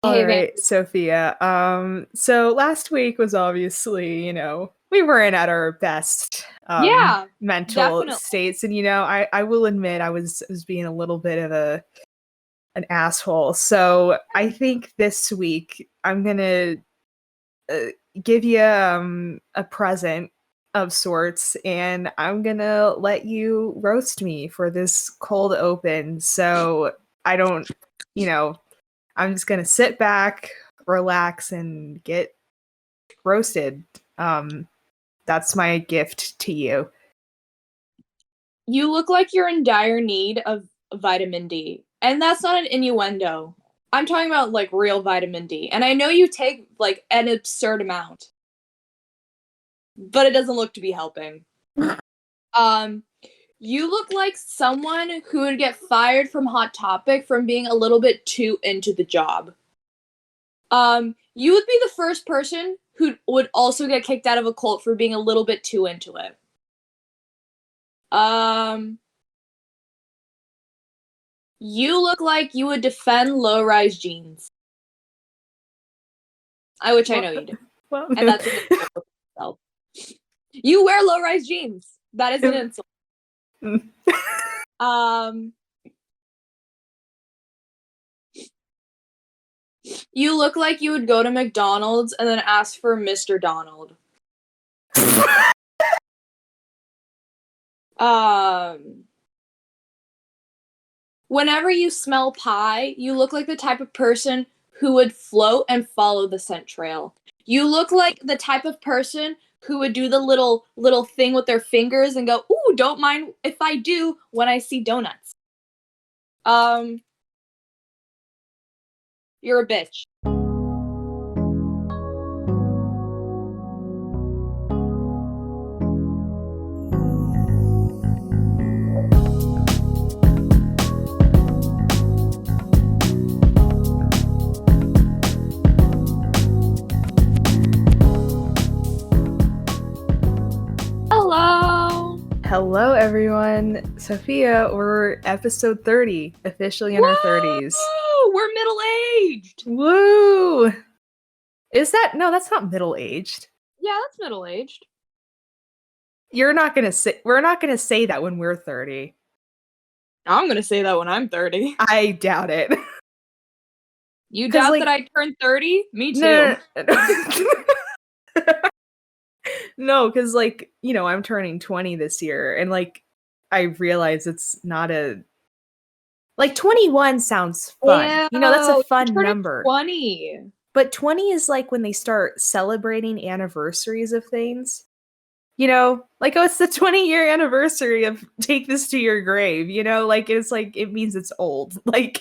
All Hey, right, Sophia. So last week was obviously, we weren't at our best yeah, mental definitely. states, and I will admit I was being a little bit of an asshole. So I think this week I'm gonna uh, give you a present of sorts, and I'm gonna let you roast me for this cold open. So I don't, you know, I'm just gonna sit back, relax, and get roasted. Um, that's my gift to you. You look like you're in dire need of vitamin D. And that's not an innuendo. I'm talking about like real vitamin D. And I know you take like an absurd amount, but it doesn't look to be helping. Um, you look like someone who would get fired from Hot Topic from being a little bit too into the job. You would be the first person who would also get kicked out of a cult for being a little bit too into it. Um, You look like you would defend low-rise jeans. Which I know you do. Well, And that's an insult to yourself. You wear low-rise jeans. That is an insult. Um, you look like you would go to McDonald's and then ask for Mr. Donald. Um, Whenever you smell pie, you look like the type of person who would float and follow the scent trail. You look like the type of person who would do the little thing with their fingers and go, "Ooh, don't mind if I do," when I see donuts. Um, you're a bitch. Hello. Hello, everyone. Sophia, we're episode 30, officially in our 30s. Whoa! We're middle-aged. Woo! Is that no? That's not middle-aged. Yeah, that's middle-aged. We're not gonna say that when we're 30. I'm gonna say that when I'm 30. I doubt it. You doubt that I turned 30? Me too. No. No, because I'm turning 20 this year, and I realize it's not a 21 sounds fun. That's a fun number. 20. But 20 is when they start celebrating anniversaries of things. Oh, it's the 20-year anniversary of Take This to Your Grave, it means it's old. I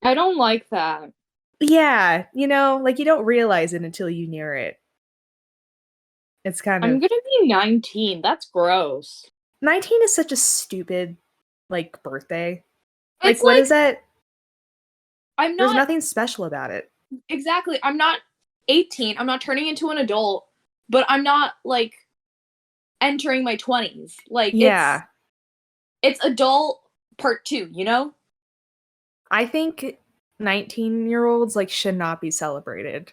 don't like that. Yeah, you don't realize it until you near it. It's kind of I'm gonna be 19. That's gross. 19 is such a stupid birthday. It's what is that? There's nothing special about it. Exactly. I'm not 18. I'm not turning into an adult, but I'm not entering my 20s. Yeah. It's adult part 2, I think 19-year-olds should not be celebrated.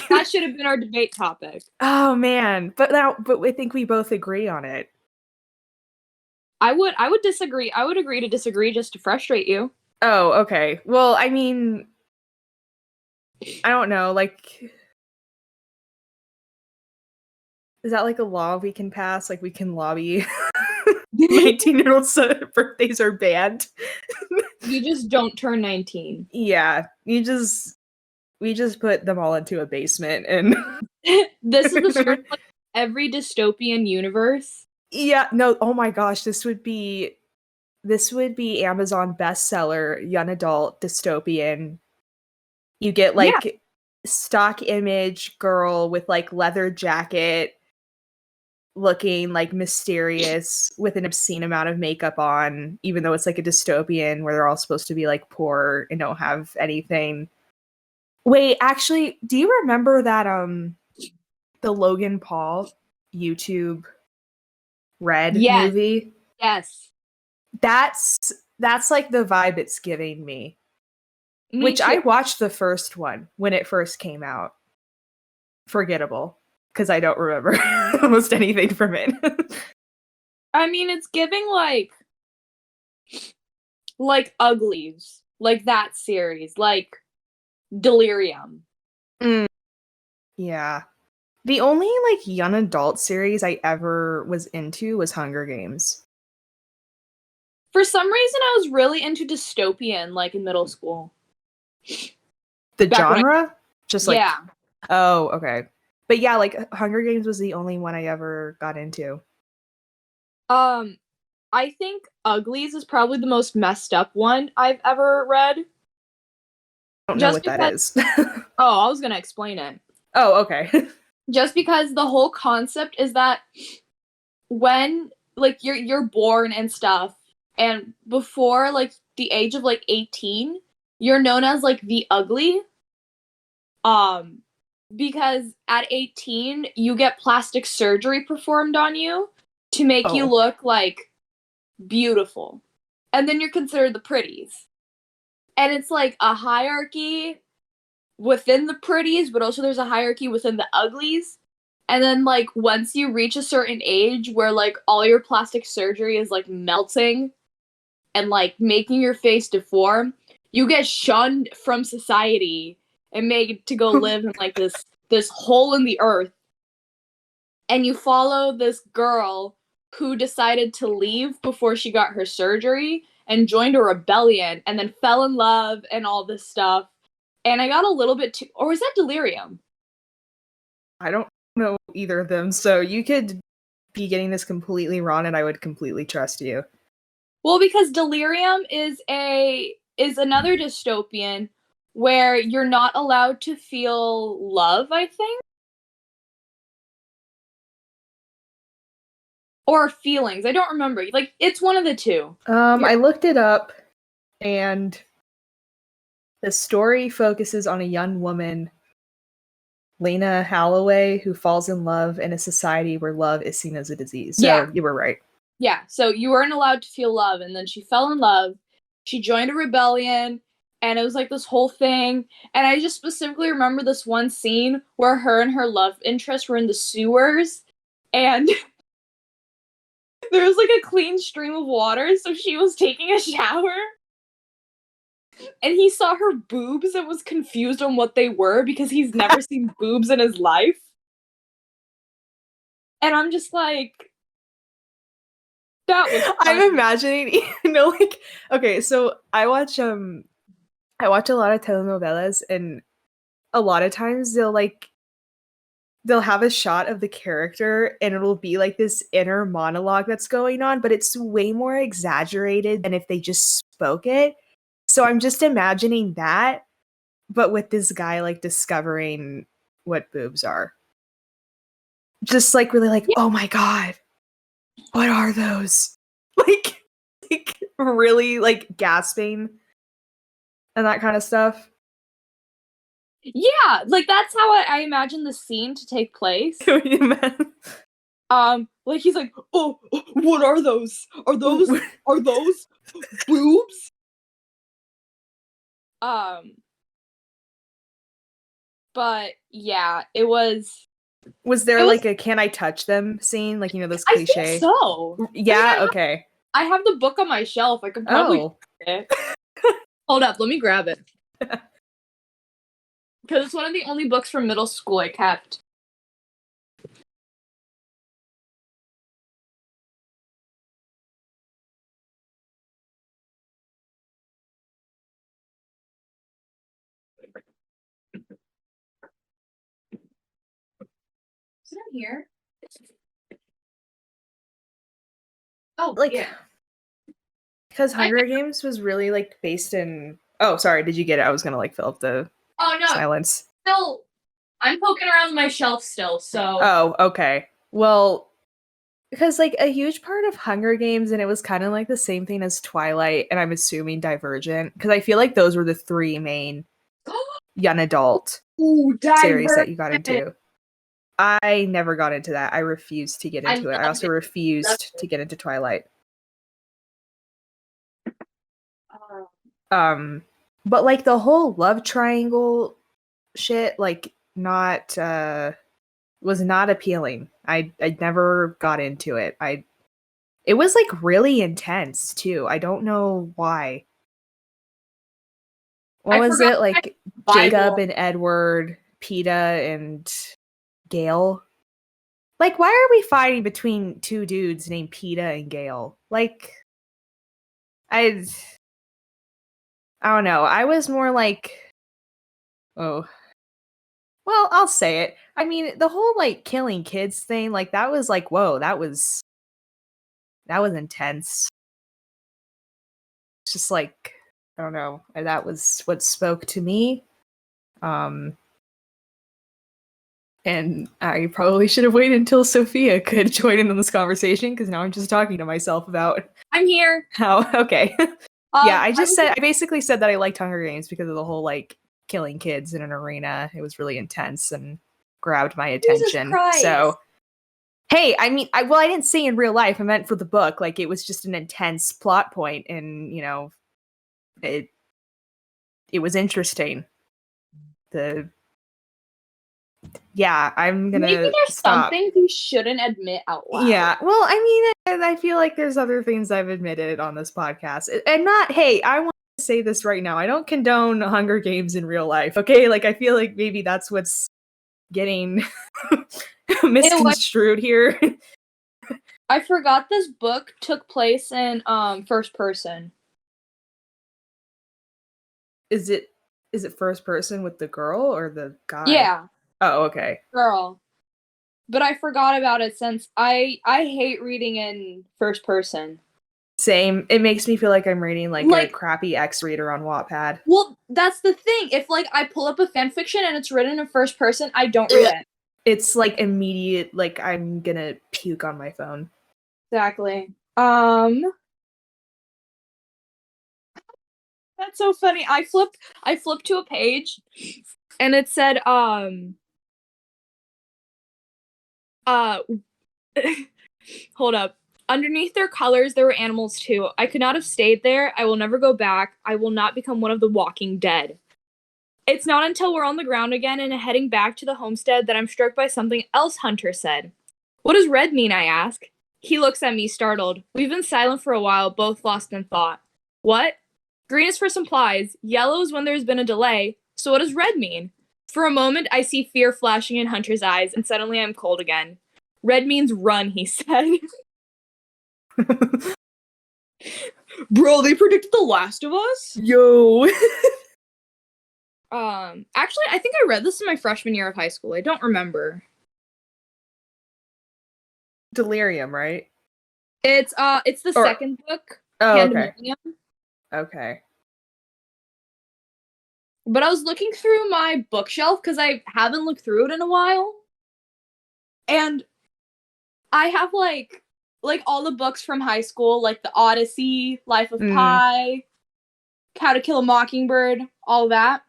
That should have been our debate topic. Oh man, but I think we both agree on it. I would disagree. I would agree to disagree just to frustrate you. Oh, okay. Well, I mean, I don't know, is that a law we can pass? We can lobby 19-year-olds birthdays are banned. You just don't turn 19. Yeah, we just put them all into a basement and this is the script of every dystopian universe. Yeah, no, oh my gosh, this would be Amazon bestseller, young adult dystopian. You get stock image girl with leather jacket looking mysterious with an obscene amount of makeup on, even though it's a dystopian where they're all supposed to be poor and don't have anything. Wait, actually, do you remember that the Logan Paul YouTube Red movie? Yes. That's That's like the vibe it's giving me. Me Which too. I watched the first one when it first came out. Forgettable, because I don't remember almost anything from it. I mean, it's giving like Uglies, like that series, like Delirium. Yeah. The only like young adult series I ever was into was Hunger Games. For some reason, I was really into dystopian, like in middle school. The Back when genre? Just like, yeah. oh, okay. But yeah, like Hunger Games was the only one I ever got into. I think Uglies is probably the most messed up one I've ever read. I don't know Just what that because, is. oh, I was gonna explain it. Oh, okay. Just because the whole concept is that when like you're born and stuff, and before like the age of like 18, you're known as like the ugly. Um, because at 18, you get plastic surgery performed on you to make you Oh. look like beautiful. And then you're considered the pretties. And it's like a hierarchy within the pretties, but also there's a hierarchy within the uglies. And then like once you reach a certain age where like all your plastic surgery is like melting and like making your face deform, you get shunned from society and made to go live in like this hole in the earth. And you follow this girl who decided to leave before she got her surgery and joined a rebellion and then fell in love and all this stuff. And I got a little bit too, or was that Delirium? I don't know either of them, so you could be getting this completely wrong and I would completely trust you. Well, because Delirium is another dystopian where you're not allowed to feel love, I think. Or feelings. I don't remember. Like it's one of the two. I looked it up and the story focuses on a young woman, Lena Holloway, who falls in love in a society where love is seen as a disease. So Yeah. you were right. Yeah, so you weren't allowed to feel love, and then she fell in love. She joined a rebellion, and it was like this whole thing. And I just specifically remember this one scene where her and her love interest were in the sewers, and there was like a clean stream of water, so she was taking a shower. And he saw her boobs and was confused on what they were because he's never seen boobs in his life. And I'm just like, that was funny. I'm imagining, like, okay, so I watch a lot of telenovelas, and a lot of times they'll have a shot of the character and it'll be like this inner monologue that's going on, but it's way more exaggerated than if they just spoke it. So I'm just imagining that, but with this guy like discovering what boobs are. Just like really like, oh my god, what are those? Like really like gasping and that kind of stuff. Yeah, like that's how I imagine the scene to take place. Like he's like, oh, what are those? Are those boobs? But yeah, it was. Was there like a "can I touch them" scene? Like, those cliche. I think so. Yeah. I mean, Okay. I have the book on my shelf. I could probably. It. Hold up, let me grab it. Because it's one of the only books from middle school I kept. Is it in here? Oh, Like, yeah. because Hunger Games was really like based in. Oh, sorry. Did you get it? I was gonna like fill up the silence. Still, I'm poking around my shelf still. So. Oh, okay. Well, because like a huge part of Hunger Games, and it was kind of like the same thing as Twilight, and I'm assuming Divergent, because I feel like those were the three main young adult series that you got into. I never got into that. I refused to get into it. I also refused to get into Twilight. But like the whole love triangle shit, like not was not appealing. I never got into it. It was like really intense too. I don't know why. What was it? Like Jacob and Edward, Peta and Gale? Like, why are we fighting between two dudes named Peta and Gale? Like, I don't know. I was more like, oh, well, I'll say it. I mean, the whole like killing kids thing, like that was like, whoa, that was intense. It's just like, I don't know. That was what spoke to me. And I probably should have waited until Sophia could join in on this conversation because now I'm just talking to myself about. I'm here. How? Okay. Yeah, I basically said that I liked Hunger Games because of the whole like killing kids in an arena. It was really intense and grabbed my attention. So, hey, I mean, I didn't say in real life. I meant for the book. Like, it was just an intense plot point, and you know, it was interesting. I'm gonna. Maybe there's stop. some things you shouldn't admit out loud. Yeah, well, I mean, I feel like there's other things I've admitted on this podcast, and not. Hey, I want to say this right now. I don't condone Hunger Games in real life. Okay, like I feel like maybe that's what's getting misconstrued here. I forgot this book took place in first person. Is it first person with the girl or the guy? Yeah. Oh, okay. Girl. But I forgot about it since I hate reading in first person. Same. It makes me feel like I'm reading like a crappy X-reader on Wattpad. Well, that's the thing. If like I pull up a fanfiction and it's written in first person, I don't read it. It's like immediate, like I'm gonna puke on my phone. Exactly. That's so funny. I flipped to a page and it said hold up. Underneath their colors there were animals too. I could not have stayed there. I will never go back. I will not become one of the walking dead. It's not until we're on the ground again and heading back to the homestead that I'm struck by something else Hunter said. What does red mean, I ask. He looks at me, startled. We've been silent for a while, both lost in thought. What? Green is for supplies, yellow is when there's been a delay, so what does red mean? For a moment, I see fear flashing in Hunter's eyes, and suddenly I'm cold again. Red means run, he said. Bro, they predicted The Last of Us? Yo! Actually, I think I read this in my freshman year of high school. I don't remember. Delirium, right? It's the second book. Oh, okay. Okay. But I was looking through my bookshelf because I haven't looked through it in a while. And I have like all the books from high school, like The Odyssey, Life of Pi, How to Kill a Mockingbird, all that.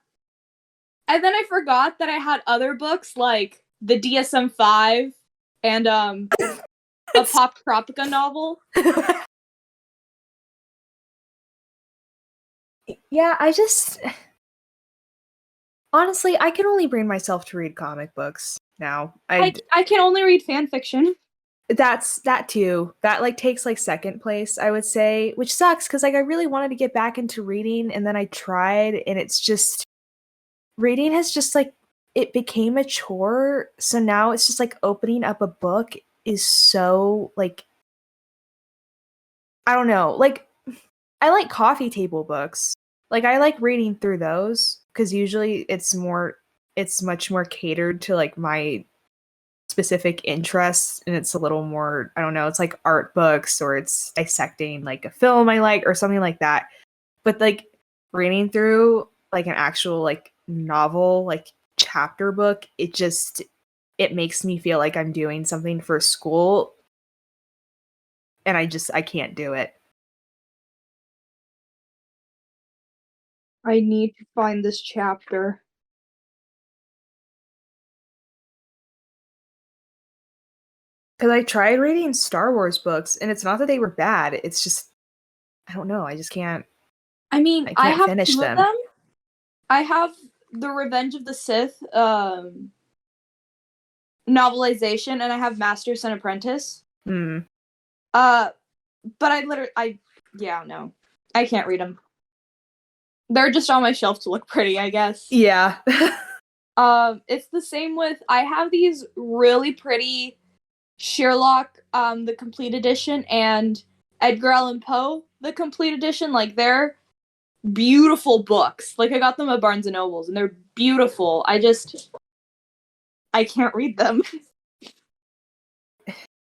And then I forgot that I had other books like the DSM-5 and a Pop Tropica novel. Yeah, honestly, I can only bring myself to read comic books now. I can only read fan fiction. That too. That like takes like second place, I would say, which sucks because like I really wanted to get back into reading and then I tried and it's just reading has just like it became a chore. So now it's just like opening up a book is so like I don't know. Like I like coffee table books. Like I like reading through those because usually it's much more catered to like my specific interests and it's a little more I don't know, it's like art books or it's dissecting like a film I like or something like that. But like reading through like an actual like novel like chapter book, it makes me feel like I'm doing something for school and I can't do it. I need to find this chapter. Because I tried reading Star Wars books, and it's not that they were bad. It's just, I don't know. I just can't. I mean, I I can't have finish two of them. them. I have the Revenge of the Sith novelization, and I have Master and Apprentice. Hmm. But no, I can't read them. They're just on my shelf to look pretty, I guess. Yeah. It's the same with, I have these really pretty Sherlock, the complete edition, and Edgar Allan Poe, the complete edition. Like, they're beautiful books. Like, I got them at Barnes and Nobles, and they're beautiful. I can't read them.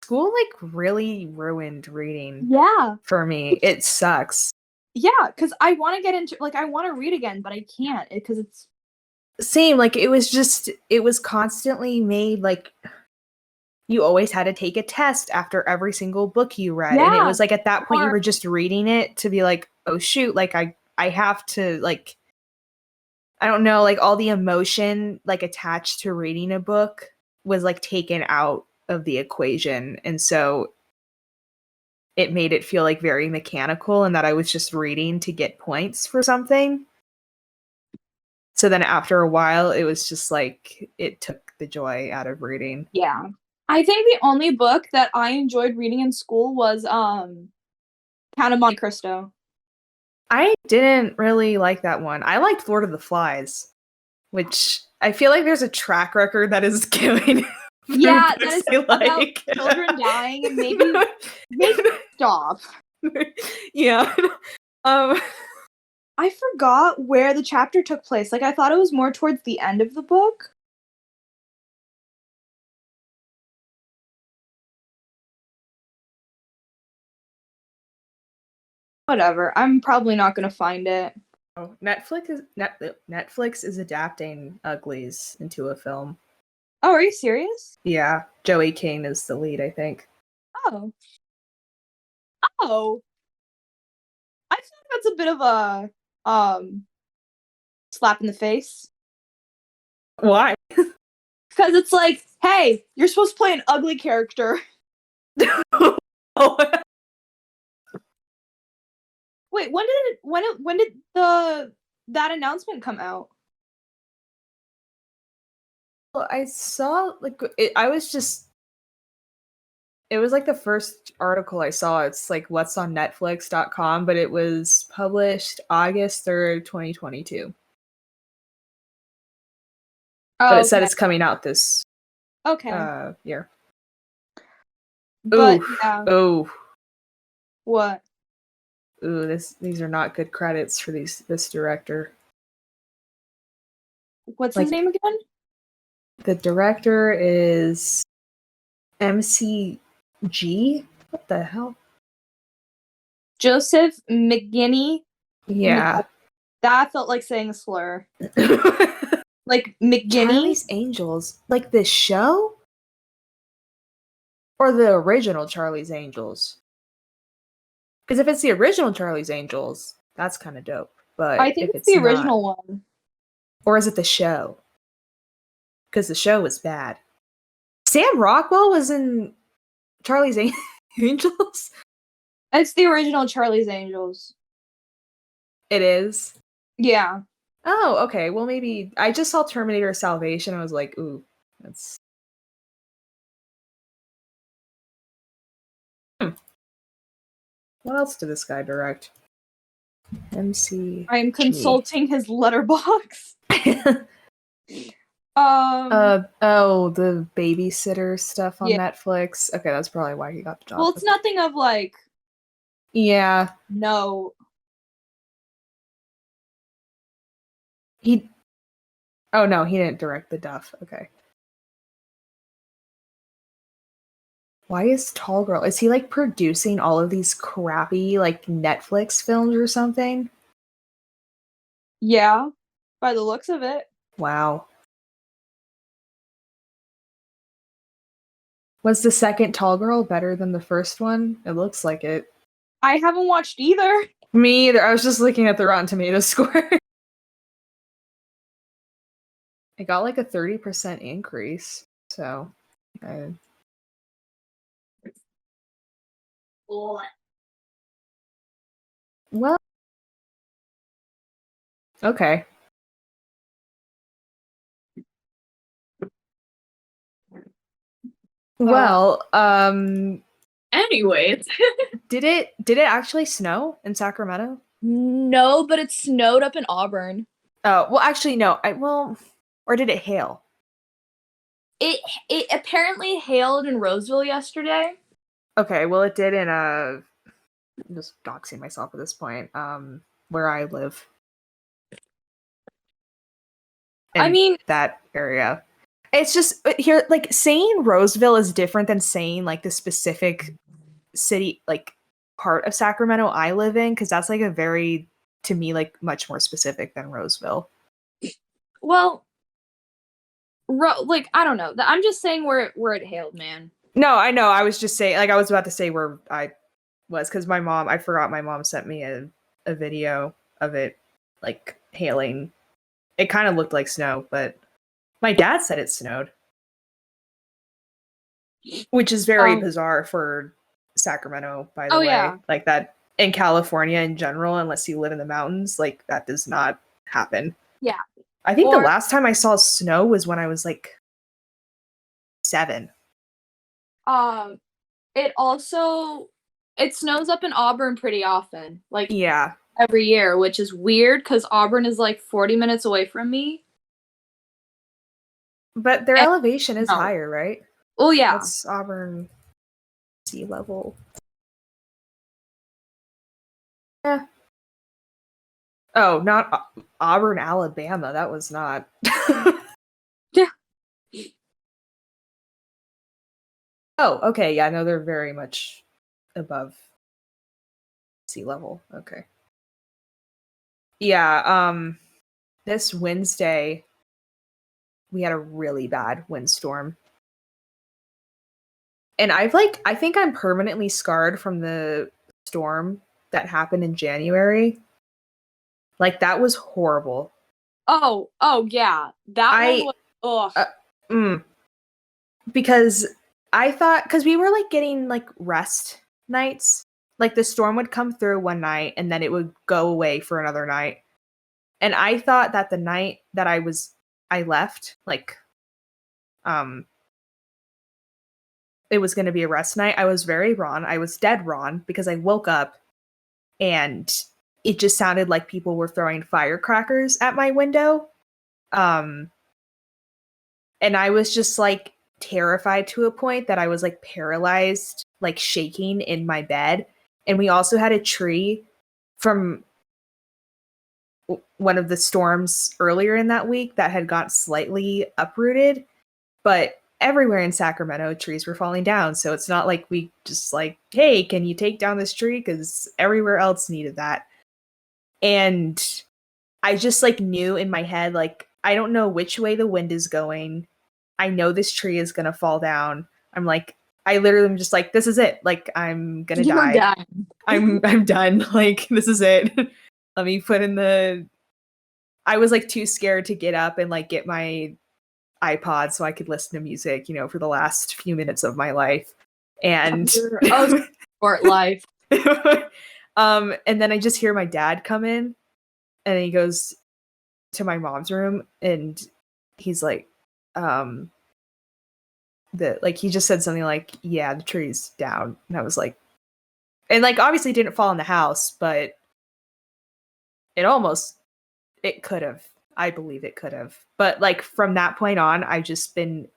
School like really ruined reading Yeah. for me. It sucks. Yeah, because I want to get into, like, I want to read again, but I can't because it's Same, like it was constantly made like you always had to take a test after every single book you read. And it was like at that point you were just reading it to be like, oh shoot, like I have to like I don't know, like all the emotion like attached to reading a book was like taken out of the equation. And so it made it feel like very mechanical and that I was just reading to get points for something. So then after a while, it was just like it took the joy out of reading. Yeah. I think the only book that I enjoyed reading in school was Count of Monte Cristo. I didn't really like that one. I liked Lord of the Flies, which I feel like there's a track record that is going. Yeah, that is about children dying and maybe stop. Yeah. I forgot where the chapter took place. Like, I thought it was more towards the end of the book. Whatever. I'm probably not gonna find it. Oh, Netflix is adapting Uglies into a film. Oh, are you serious? Yeah, Joey King is the lead, I think. Oh. Oh. I feel like that's a bit of a slap in the face. Why? Because it's like, hey, you're supposed to play an ugly character. Oh. Wait, when did that announcement come out? Well, I saw like it was like the first article I saw. It's like what's on netflix.com, but it was published August 3rd, 2022. Oh, But it said it's coming out this year. But Ooh. yeah. Oh. What? Ooh, these are not good credits for this director. What's his name again? The director is MCG. What the hell? Joseph McGinney. Yeah. That felt like saying a slur. Like McGinney? Charlie's Angels. Like this show? Or the original Charlie's Angels? Because if it's the original Charlie's Angels, that's kind of dope. But I think if it's the original not, one. Or is it the show? Because the show was bad. Sam Rockwell was in Charlie's Angels? It's the original Charlie's Angels. It is? Yeah. Oh, okay. Well, maybe I just saw Terminator Salvation. I was like, ooh, that's. What else did this guy direct? MC. I am consulting his letterbox. The babysitter stuff on Netflix. Okay, that's probably why he got the job. Well, it's nothing of like. Yeah. No. Oh no, he didn't direct the Duff. Okay. Why is Tall Girl? Is he like producing all of these crappy like Netflix films or something? Yeah, by the looks of it. Wow. Was the second Tall Girl better than the first one? It looks like it. I haven't watched either. Me either. I was just looking at the Rotten Tomatoes score. It got like a 30% increase. So, well, Okay. Well, Anyways. did it actually snow in Sacramento? No, but it snowed up in Auburn. Oh, well, actually, no. Or did it hail? It apparently hailed in Roseville yesterday. Okay, well, it did in I'm just doxing myself at this point. Where I live. I mean, that area. It's just here, like saying Roseville is different than saying like the specific city, like part of Sacramento I live in, because that's like a very, to me, like much more specific than Roseville. well, like I don't know. I'm just saying where it hailed, man. No, I know. I was just saying, like, I was about to say where I was, because I forgot my mom sent me a video of it, like, hailing. It kind of looked like snow, but my dad said it snowed, which is very bizarre for Sacramento, by the way. Yeah. Like, that in California in general, unless you live in the mountains, like, that does not happen. Yeah. I think the last time I saw snow was when I was, like, 7. It snows up in Auburn pretty often, like Yeah. every year, which is weird because Auburn is like 40 minutes away from me. But their elevation is higher, right? Oh yeah. What's Auburn sea level? Yeah. Oh, not Auburn, Alabama. That was not. Yeah. Oh, okay. Yeah, no, they're very much above sea level. Okay. Yeah, this Wednesday we had a really bad windstorm. And I think I'm permanently scarred from the storm that happened in January. Like, that was horrible. Oh yeah. That one was because I thought, because we were like getting like rest nights, like the storm would come through one night and then it would go away for another night. And I thought that the night that I left, like, it was going to be a rest night. I was very wrong. I was dead wrong, because I woke up and it just sounded like people were throwing firecrackers at my window. And I was just like terrified to a point that I was like paralyzed, like shaking in my bed. And we also had a tree from one of the storms earlier in that week that had got slightly uprooted, but everywhere in Sacramento trees were falling down. So it's not like we just like, hey, can you take down this tree? Because everywhere else needed that. And I just like knew in my head, like, I don't know which way the wind is going. I know this tree is gonna fall down. I'm like, I literally am just like, this is it. Like, I'm gonna die. I'm done. Like, this is it. Let me put in I was like too scared to get up and like get my iPod so I could listen to music, for the last few minutes of my life. And sport life. And then I just hear my dad come in and he goes to my mom's room and he's like, he just said something like, yeah, the tree's down. And I was like, and like, obviously it didn't fall in the house, but it could have. I believe it could have. But like, from that point on, I've just been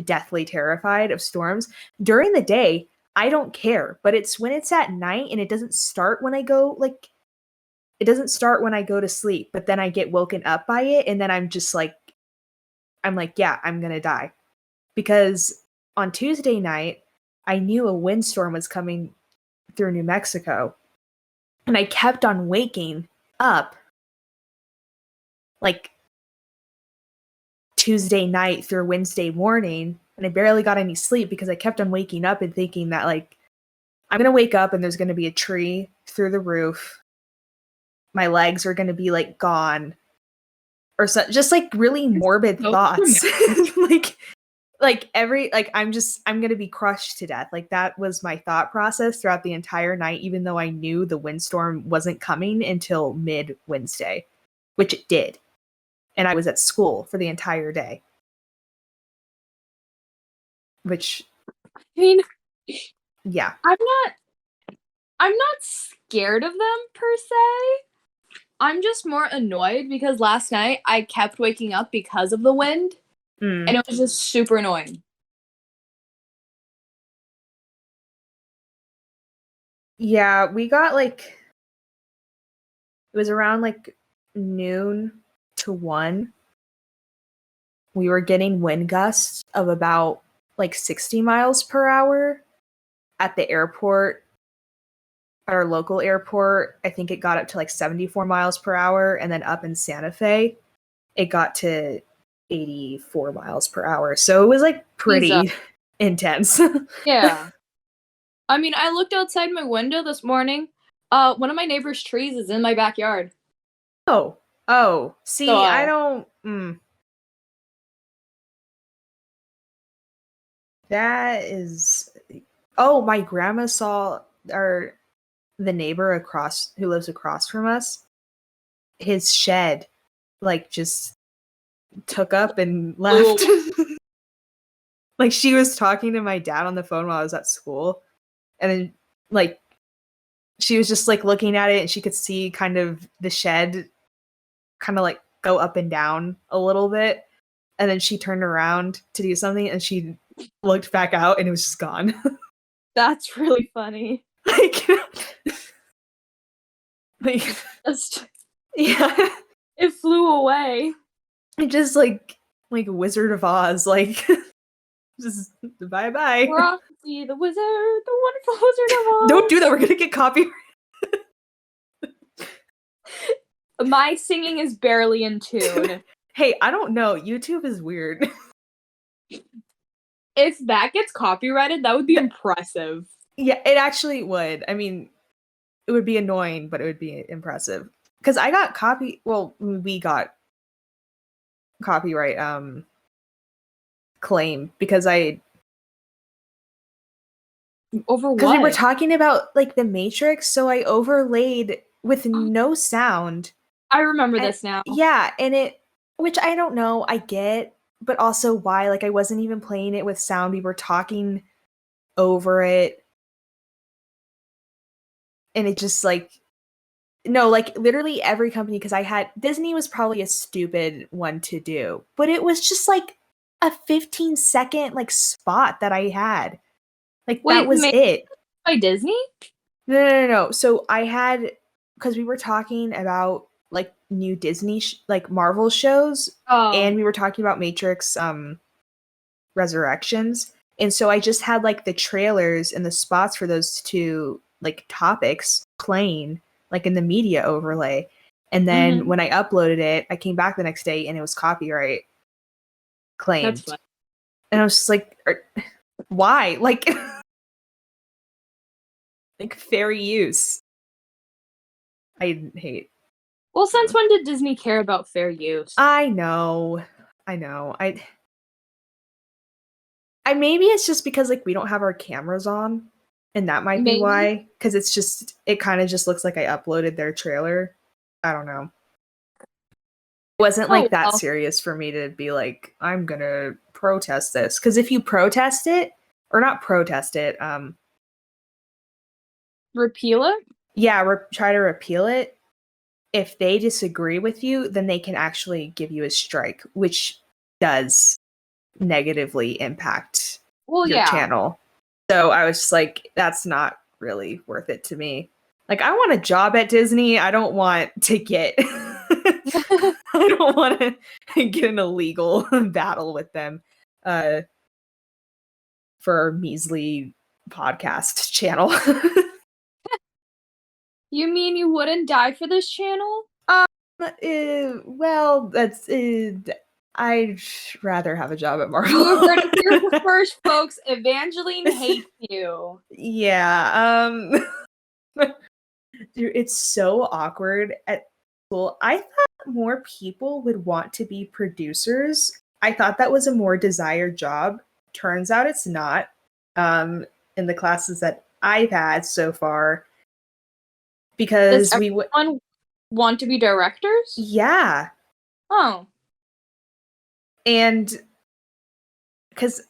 deathly terrified of storms. During the day, I don't care, but it's when it's at night and it doesn't start when I go to sleep, but then I get woken up by it and then I'm like, yeah, I'm going to die. Because on Tuesday night, I knew a windstorm was coming through New Mexico. And I kept on waking up like Tuesday night through Wednesday morning, and I barely got any sleep because I kept on waking up and thinking that, like, I'm going to wake up and there's going to be a tree through the roof. My legs are going to be like gone, or so, just like really morbid thoughts. I'm going to be crushed to death. Like, that was my thought process throughout the entire night, even though I knew the windstorm wasn't coming until mid Wednesday. which it did. And I was at school for the entire day. Which, I mean, yeah. I'm not scared of them per se. I'm just more annoyed because last night I kept waking up because of the wind, and it was just super annoying. Yeah, we got like, it was around like noon to 1. We were getting wind gusts of about like 60 miles per hour at the airport, at our local airport. I think it got up to like 74 miles per hour. And then up in Santa Fe, it got to 84 miles per hour. So it was like pretty intense. Yeah. I mean, I looked outside my window this morning. One of my neighbor's trees is in my backyard. Oh. See, So, I don't. That is. Oh, my grandma saw the neighbor who lives across from us. His shed, like, just took up and left. Like, she was talking to my dad on the phone while I was at school, and then like she was just like looking at it, and she could see kind of the shed kind of like go up and down a little bit, and then she turned around to do something, and she looked back out, and it was just gone. That's really funny. like Just, yeah, it flew away. it just like Wizard of Oz, like just bye. We're off to see the wizard, the wonderful Wizard of Oz. Don't do that. We're gonna get copyright. My singing is barely in tune. Hey, I don't know. YouTube is weird. If that gets copyrighted, that would be impressive. Yeah, it actually would. I mean, it would be annoying, but it would be impressive. Because we got copyright claim because Over what? Because we were talking about like the Matrix, so I overlaid with no sound. I remember this now. Yeah, and which I don't know, I get, but also why? Like I wasn't even playing it with sound. We were talking over it. And it just like, no, like literally every company, because Disney was probably a stupid one to do, but it was just like a 15-second like spot that I had. Like that was it. By Disney? No. So I had, because we were talking about like new Disney, like Marvel shows, and we were talking about Matrix Resurrections. And so I just had like the trailers and the spots for those two like topics playing like in the media overlay. And then when I uploaded it, I came back the next day and it was copyright claimed. That's and I was just like, why? Like, like fair use. I hate. Well, since when did Disney care about fair use? I know. Maybe it's just because like we don't have our cameras on, and that might be why. Because it kind of just looks like I uploaded their trailer. I don't know. It wasn't like that serious for me to be like, I'm gonna protest this. Because if you protest it, or not protest it, repeal it? Yeah, try to repeal it. If they disagree with you, then they can actually give you a strike, which does negatively impact your channel. So I was just like, that's not really worth it to me. Like, I want a job at Disney. I don't want to get I don't want to get an illegal battle with them for a measly podcast channel. You mean you wouldn't die for this channel? Well, that's I'd rather have a job at Marvel. You heard it here first, folks. Evangeline hates you. Yeah. Dude, it's so awkward at school. I thought more people would want to be producers. I thought that was a more desired job. Turns out it's not. In the classes that I've had so far, because want to be directors? Yeah. Oh. And because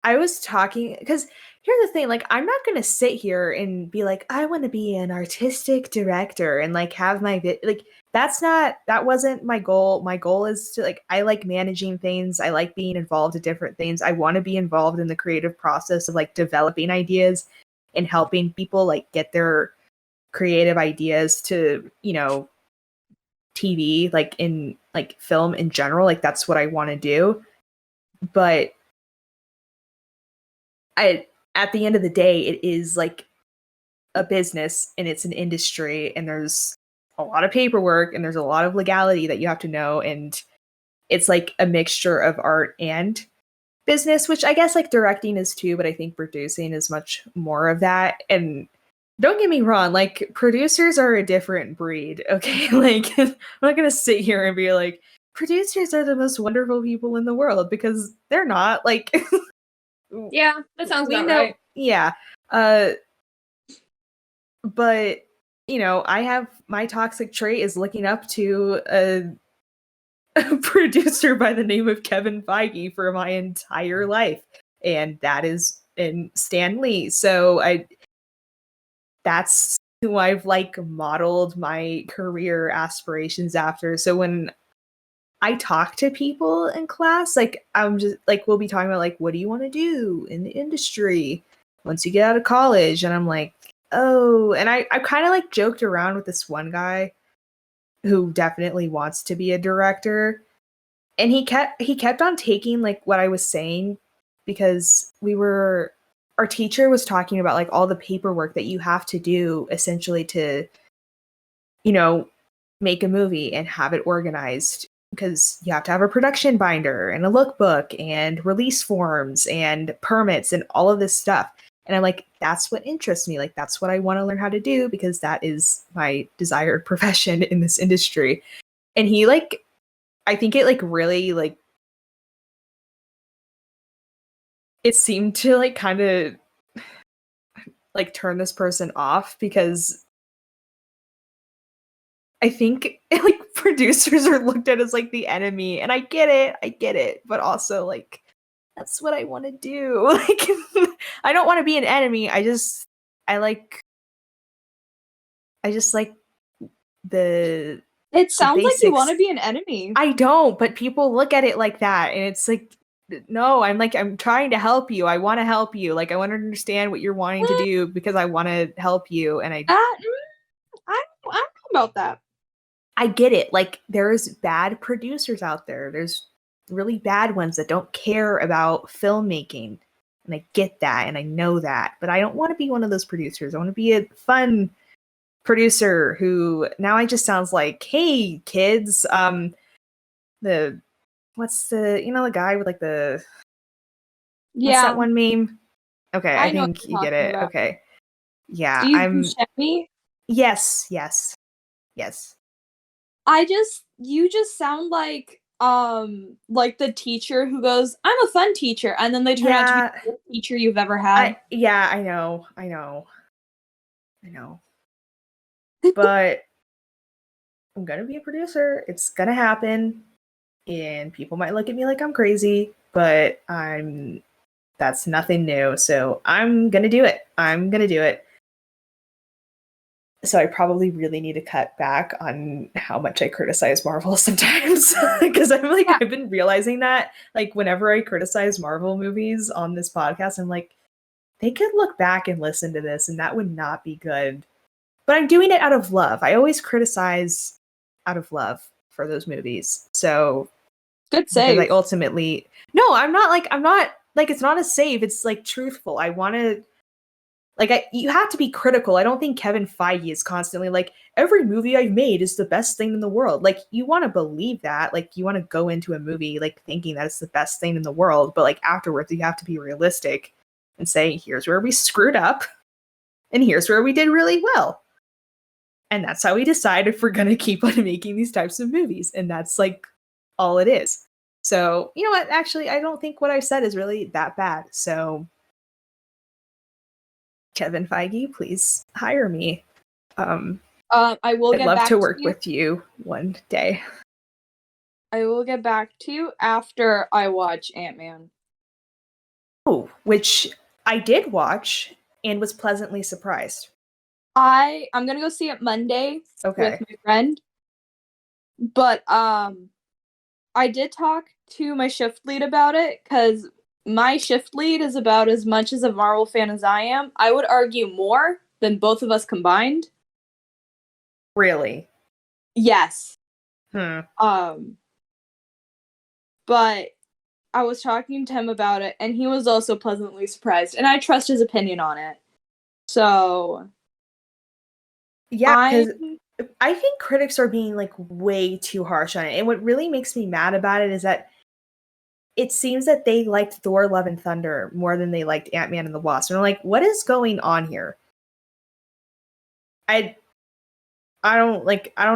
I was talking, because here's the thing, like, I'm not gonna sit here and be like, I want to be an artistic director and like have my like that wasn't my goal. My goal is to like, I like managing things, I like being involved in different things. I want to be involved in the creative process of like developing ideas and helping people like get their creative ideas to, TV, like in like film in general. Like that's what I want to do. But I at the end of the day, it is like a business and it's an industry, and there's a lot of paperwork and there's a lot of legality that you have to know, and it's like a mixture of art and business, which I guess like directing is too, but I think producing is much more of that. And don't get me wrong, like producers are a different breed, okay? Like I'm not gonna sit here and be like, producers are the most wonderful people in the world, because they're not. Like Yeah, that sounds we about know, right. yeah. But I have my toxic trait is looking up to a producer by the name of Kevin Feige for my entire life, and that is in Stan Lee. So that's who I've like modeled my career aspirations after. So when I talk to people in class, like I'm just like, we'll be talking about like, what do you want to do in the industry once you get out of college? And I'm like, oh, and I kind of like joked around with this one guy who definitely wants to be a director. And he kept on taking like what I was saying, because our teacher was talking about like all the paperwork that you have to do essentially to, you know, make a movie and have it organized, because you have to have a production binder and a lookbook and release forms and permits and all of this stuff. And I'm like, that's what interests me. Like, that's what I want to learn how to do, because that is my desired profession in this industry. And he like, I think it like really like, it seemed to like kind of like turn this person off, because I think like producers are looked at as like the enemy, and I get it, but also like that's what I want to do. Like I don't want to be an enemy. I like I just like the It sounds like you want basics. to be an enemy. I don't, but people look at it like that, and it's like, no, I'm trying to help you. I want to help you. Like I want to understand what you're wanting to do, because I want to help you, and I don't know about that. I get it. Like there's bad producers out there. There's really bad ones that don't care about filmmaking. And I get that and I know that. But I don't want to be one of those producers. I want to be a fun producer who now I just sounds like, hey kids, the what's the guy with like the what's that one meme? Okay, I I know what think you're you get talking it. about. Okay. Yeah, Steve Buscemi? yes. You just sound like the teacher who goes, I'm a fun teacher, and then they turn out to be Yeah, the worst teacher you've ever had. I know. But I'm gonna be a producer. It's gonna happen. And people might look at me like I'm crazy, but that's nothing new. So I'm gonna do it. So I probably really need to cut back on how much I criticize Marvel sometimes. Because I'm like, Yeah. I've been realizing that like whenever I criticize Marvel movies on this podcast, I'm like, they could look back and listen to this and that would not be good. But I'm doing it out of love. I always criticize out of love for those movies. So Good because I save. ultimately I'm not like it's not a save, it's like truthful. I want to like you have to be critical. I don't think Kevin Feige is constantly like, every movie I've made is the best thing in the world. Like you want to believe that, like you want to go into a movie like thinking that it's the best thing in the world, but like afterwards you have to be realistic and say, here's where we screwed up and here's where we did really well. And that's how we decide if we're going to keep on making these types of movies. And that's like all it is. So, you know what? Actually, I don't think what I said is really that bad. So, Kevin Feige, please hire me. I will I'd get love back to work you. with you one day. I will get back to you after I watch Ant-Man. Oh, which I did watch and was pleasantly surprised. I'm gonna go see it Monday Okay. with my friend. But I did talk to my shift lead about it, because my shift lead is about as much as a Marvel fan as I am. I would argue more than both of us combined. Really? Yes. Hmm. But I was talking to him about it, and he was also pleasantly surprised, and I trust his opinion on it. So Yeah, because I think critics are being like way too harsh on it. And what really makes me mad about it is that it seems that they liked Thor Love and Thunder more than they liked Ant-Man and the Wasp. And I'm like, what is going on here? I don't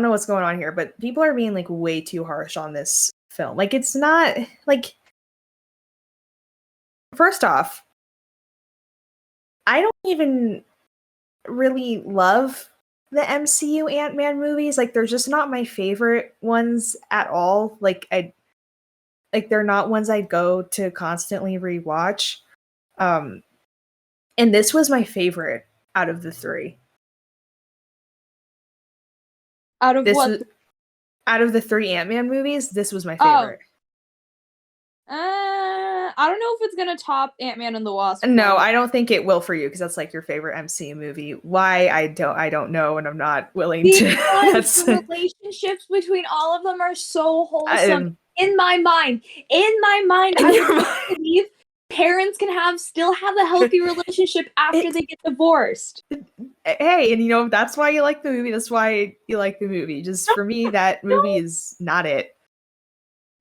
know what's going on here, but people are being like way too harsh on this film. Like, it's not like, first off, I don't even really love the MCU Ant-Man movies. Like, they're just not my favorite ones at all. They're not ones I'd go to constantly rewatch. And this was my favorite out of the three. out of Out of the three Ant-Man movies, this was my favorite. I don't know if it's gonna top Ant-Man and the Wasp. No, I don't think it will for you, because that's like your favorite MCU movie. Why? I don't know, and I'm not willing to. Because the relationships between all of them are so wholesome. In my mind, I would believe parents can still have a healthy relationship after they get divorced. Hey, and that's why you like the movie. That's why you like the movie. Just for me, that movie is not it.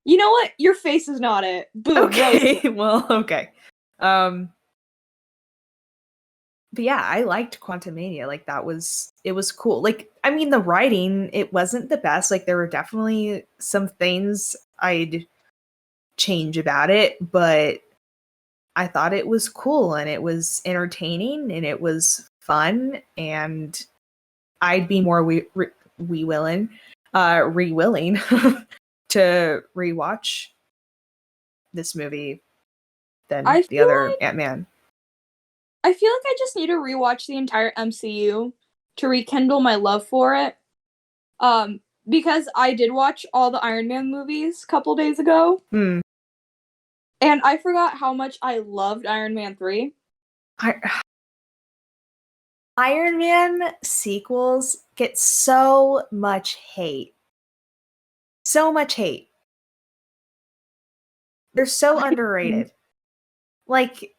You know what? Your face is not it. Boom. Okay. Well, okay. But yeah, I liked Quantumania. Like, it was cool. Like, I mean, the writing, it wasn't the best. Like, there were definitely some things I'd change about it, but I thought it was cool and it was entertaining and it was fun, and I'd be more re-willing to rewatch this movie than the other Ant-Man. I feel like I just need to rewatch the entire MCU to rekindle my love for it. Because I did watch all the Iron Man movies a couple days ago. Hmm. And I forgot how much I loved Iron Man 3. Iron Man sequels get so much hate. So much hate. They're so underrated. Like,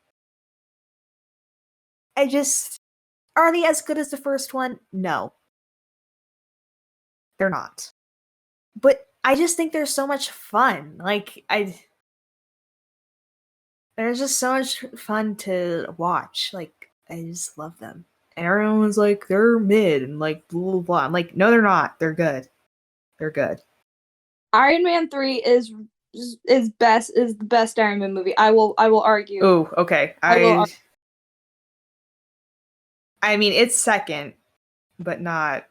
are they as good as the first one? No. They're not. But I just think they're so much fun. Like, they're just so much fun to watch. Like, I just love them. And everyone's like, they're mid and like blah blah blah. I'm like, no, they're not. They're good. They're good. Iron Man 3 is the best Iron Man movie. I will argue. Oh, okay. I mean, it's second, but not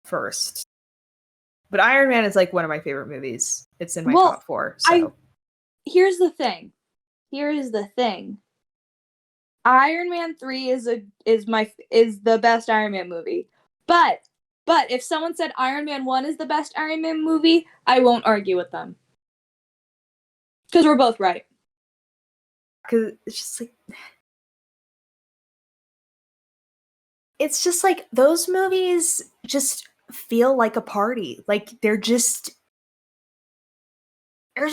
first. But Iron Man is like one of my favorite movies. It's in my top 4. So here's the thing. Iron Man 3 is the best Iron Man movie. But if someone said Iron Man 1 is the best Iron Man movie, I won't argue with them. Because we're both right. Because it's just like those movies just feel like a party. Like, they're just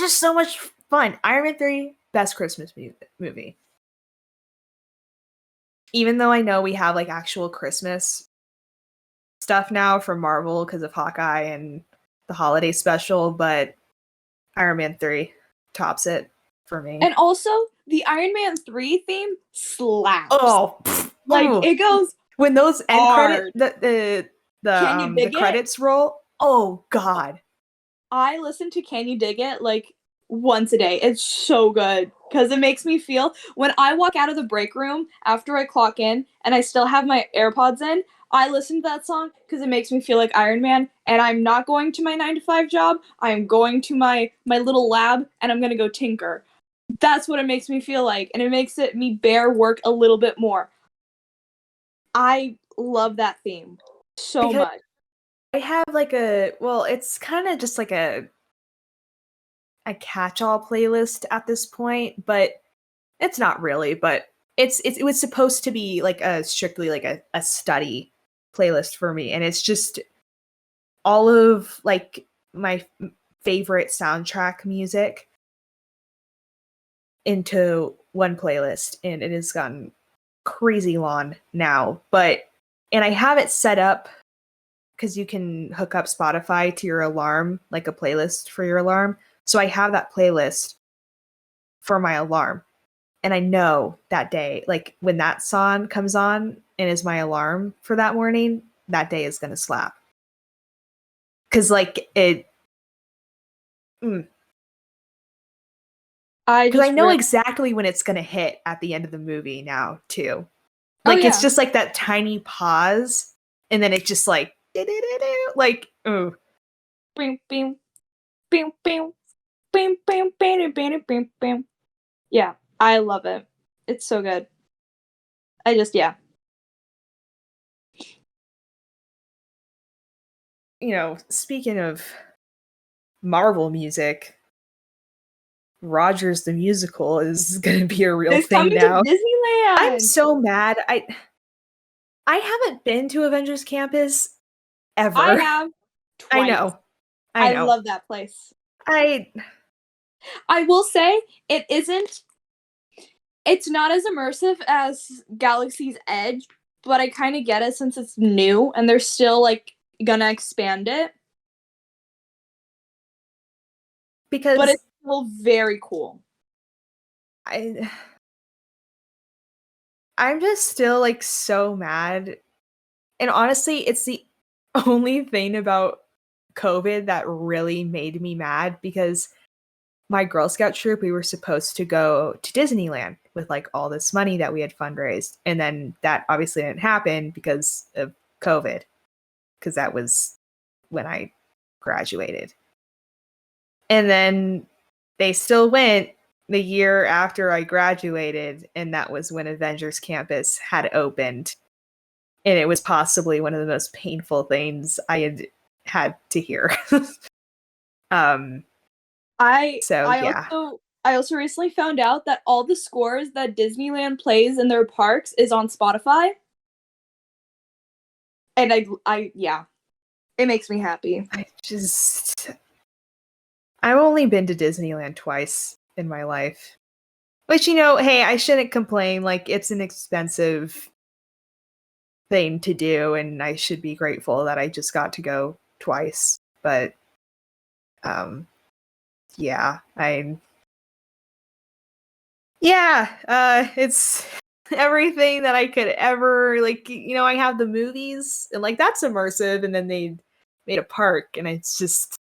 so much fun. Iron Man 3, best Christmas movie. Even though I know we have like actual Christmas stuff now from Marvel because of Hawkeye and the holiday special, but Iron Man 3 tops it for me. And also, the Iron Man 3 theme slaps. Oh, it goes when those end hard. the credits roll. Oh God. I listen to Can You Dig It like once a day. It's so good because it makes me feel, when I walk out of the break room after I clock in and I still have my AirPods in, I listen to that song because it makes me feel like Iron Man, and I'm not going to my 9 to 5 job. I am going to my little lab, and I'm gonna go tinker. That's what it makes me feel like, and it makes me bear work a little bit more. I love that theme so much. I have like it's kind of just like a catch-all playlist at this point, but it's not really. But it was supposed to be like a strictly like a study playlist for me, and it's just all of like my favorite soundtrack music into one playlist, and it has gotten crazy long now. And I have it set up because you can hook up Spotify to your alarm, like a playlist for your alarm. So I have that playlist for my alarm. And I know that day, like when that song comes on and is my alarm for that morning, that day is going to slap. Because like because I know exactly when it's going to hit at the end of the movie now too. Like it's just like that tiny pause, and then it's just like like ooh. Bing, bing, bing, bing, bing, bing, bing, bing, bing, bing. Yeah, I love it. It's so good. You know, speaking of Marvel music, Rogers the Musical is going to be a real thing now. To Disneyland. I'm so mad. I haven't been to Avengers Campus ever. I have twice. I know. I love that place. I will say it's not as immersive as Galaxy's Edge, but I kind of get it since it's new and they're still like gonna expand it. But it's still very cool. I'm just still like so mad. And honestly, it's the only thing about COVID that really made me mad, because my Girl Scout troop, we were supposed to go to Disneyland with like all this money that we had fundraised. And then that obviously didn't happen because of COVID, because that was when I graduated. And then they still went the year after I graduated, and that was when Avengers Campus had opened. And it was possibly one of the most painful things I had to hear. I also recently found out that all the scores that Disneyland plays in their parks is on Spotify. And it makes me happy. I've only been to Disneyland twice in my life. Which, you know, hey, I shouldn't complain. Like, it's an expensive thing to do, and I should be grateful that I just got to go twice. But, it's everything that I could ever, like, you know, I have the movies, and, like, that's immersive, and then they made a park, and it's just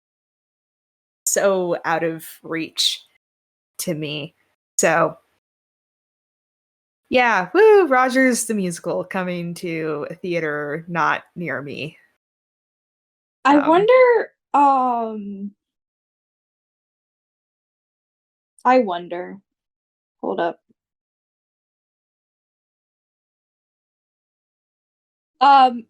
so out of reach to me. So, yeah, woo, Rogers the Musical coming to a theater not near me. I wonder, hold up. I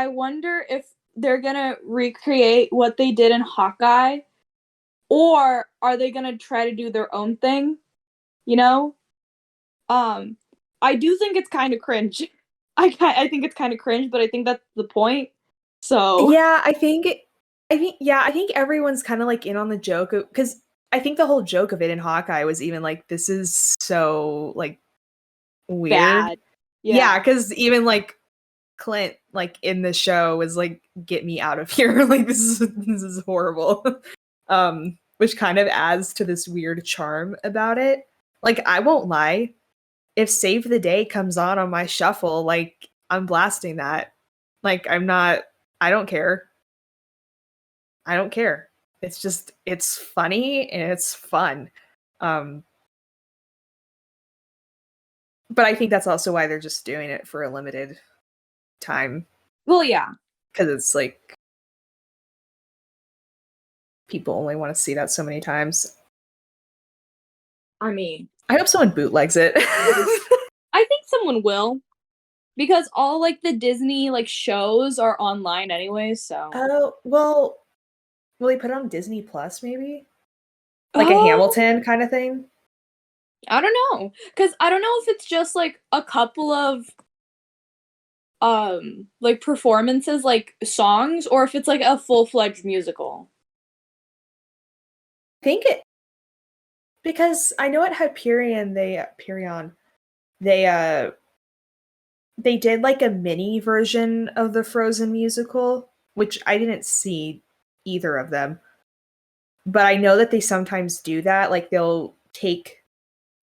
wonder if they're gonna recreate what they did in Hawkeye, or are they gonna try to do their own thing? You know? I do think it's kind of cringe. I think it's kind of cringe, but I think that's the point. So yeah, I think everyone's kind of like in on the joke, because I think the whole joke of it in Hawkeye was even like, this is so like weird. Bad. Yeah, because even like Clint, like in the show, was like, "Get me out of here!" Like this is horrible. Which kind of adds to this weird charm about it. Like, I won't lie, if Save the Day comes on my shuffle, like, I'm blasting that. Like, I don't care. I don't care. It's just, it's funny and it's fun. But I think that's also why they're just doing it for a limited time. Well, yeah. Because it's like people only want to see that so many times. I mean, I hope someone bootlegs it. I think someone will. Because all like the Disney like shows are online anyway, so Oh, well, will they put it on Disney Plus maybe? Like a Hamilton kind of thing? I don't know. Cause I don't know if it's just like a couple of like performances, like songs, or if it's like a full-fledged musical. I think it because I know it had Perion, they did like a mini version of the Frozen musical, which I didn't see either of them. But I know that they sometimes do that. Like they'll take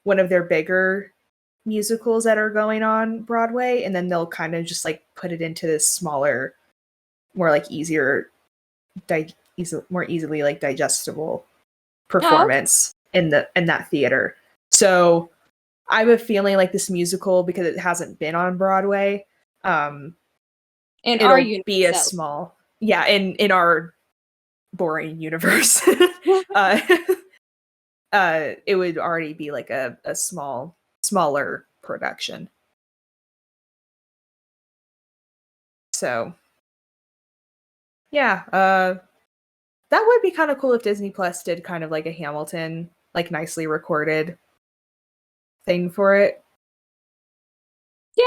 one of their bigger musicals that are going on Broadway and then they'll kind of just like put it into this smaller, more like more easily like digestible performance in that theater. So I have a feeling like this musical, because it hasn't been on Broadway, In it'll be a small, in our boring universe. It would already be like a smaller production. So yeah, that would be kind of cool if Disney Plus did kind of like a Hamilton, like nicely recorded thing for it. Yeah.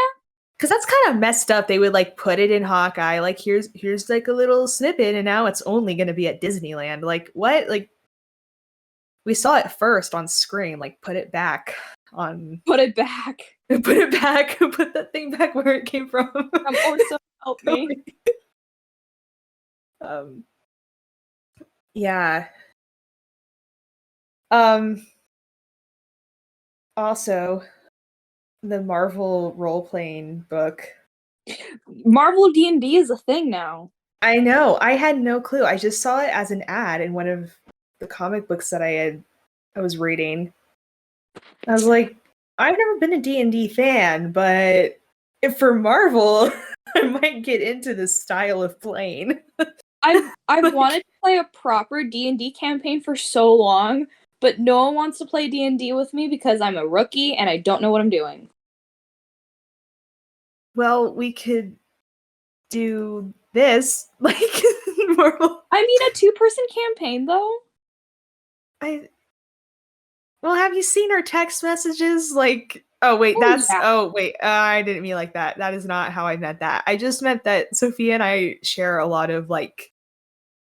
Because that's kind of messed up. They would like put it in Hawkeye, like here's like a little snippet, and now it's only going to be at Disneyland. Like what? Like we saw it first on screen. Like put it back on. Put it back. Put it back. Put that thing back where it came from. Also help me. Yeah. Also, the Marvel role-playing book. Marvel D&D is a thing now. I know. I had no clue. I just saw it as an ad in one of the comic books that I was reading. I was like, I've never been a D&D fan, but if for Marvel, I might get into this style of playing. I've wanted to play a proper D&D campaign for so long, but no one wants to play D&D with me because I'm a rookie and I don't know what I'm doing. Well, we could do this, like Marvel. I mean, a 2-person campaign, though. Well, have you seen our text messages? Like, oh wait, I didn't mean like that. That is not how I meant that. I just meant that Sophia and I share a lot of like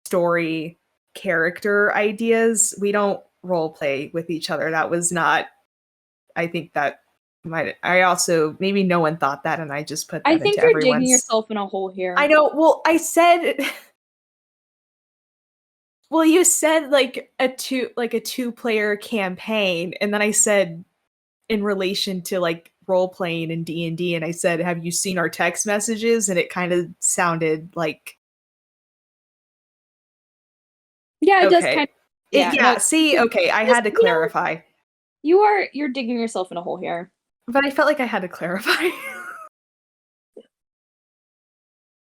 story character ideas. We don't role play with each other. That was not. I think that I also maybe no one thought that, and I just put that I think into you're everyone's. digging yourself in a hole here. I know. Well, I said. Well, you said like a two-player campaign, and then I said in relation to like role playing in D&D, and I said, "Have you seen our text messages?" And it kind of sounded like it does okay. kind of No, see, okay, I had to clarify. You're digging yourself in a hole here. But I felt like I had to clarify.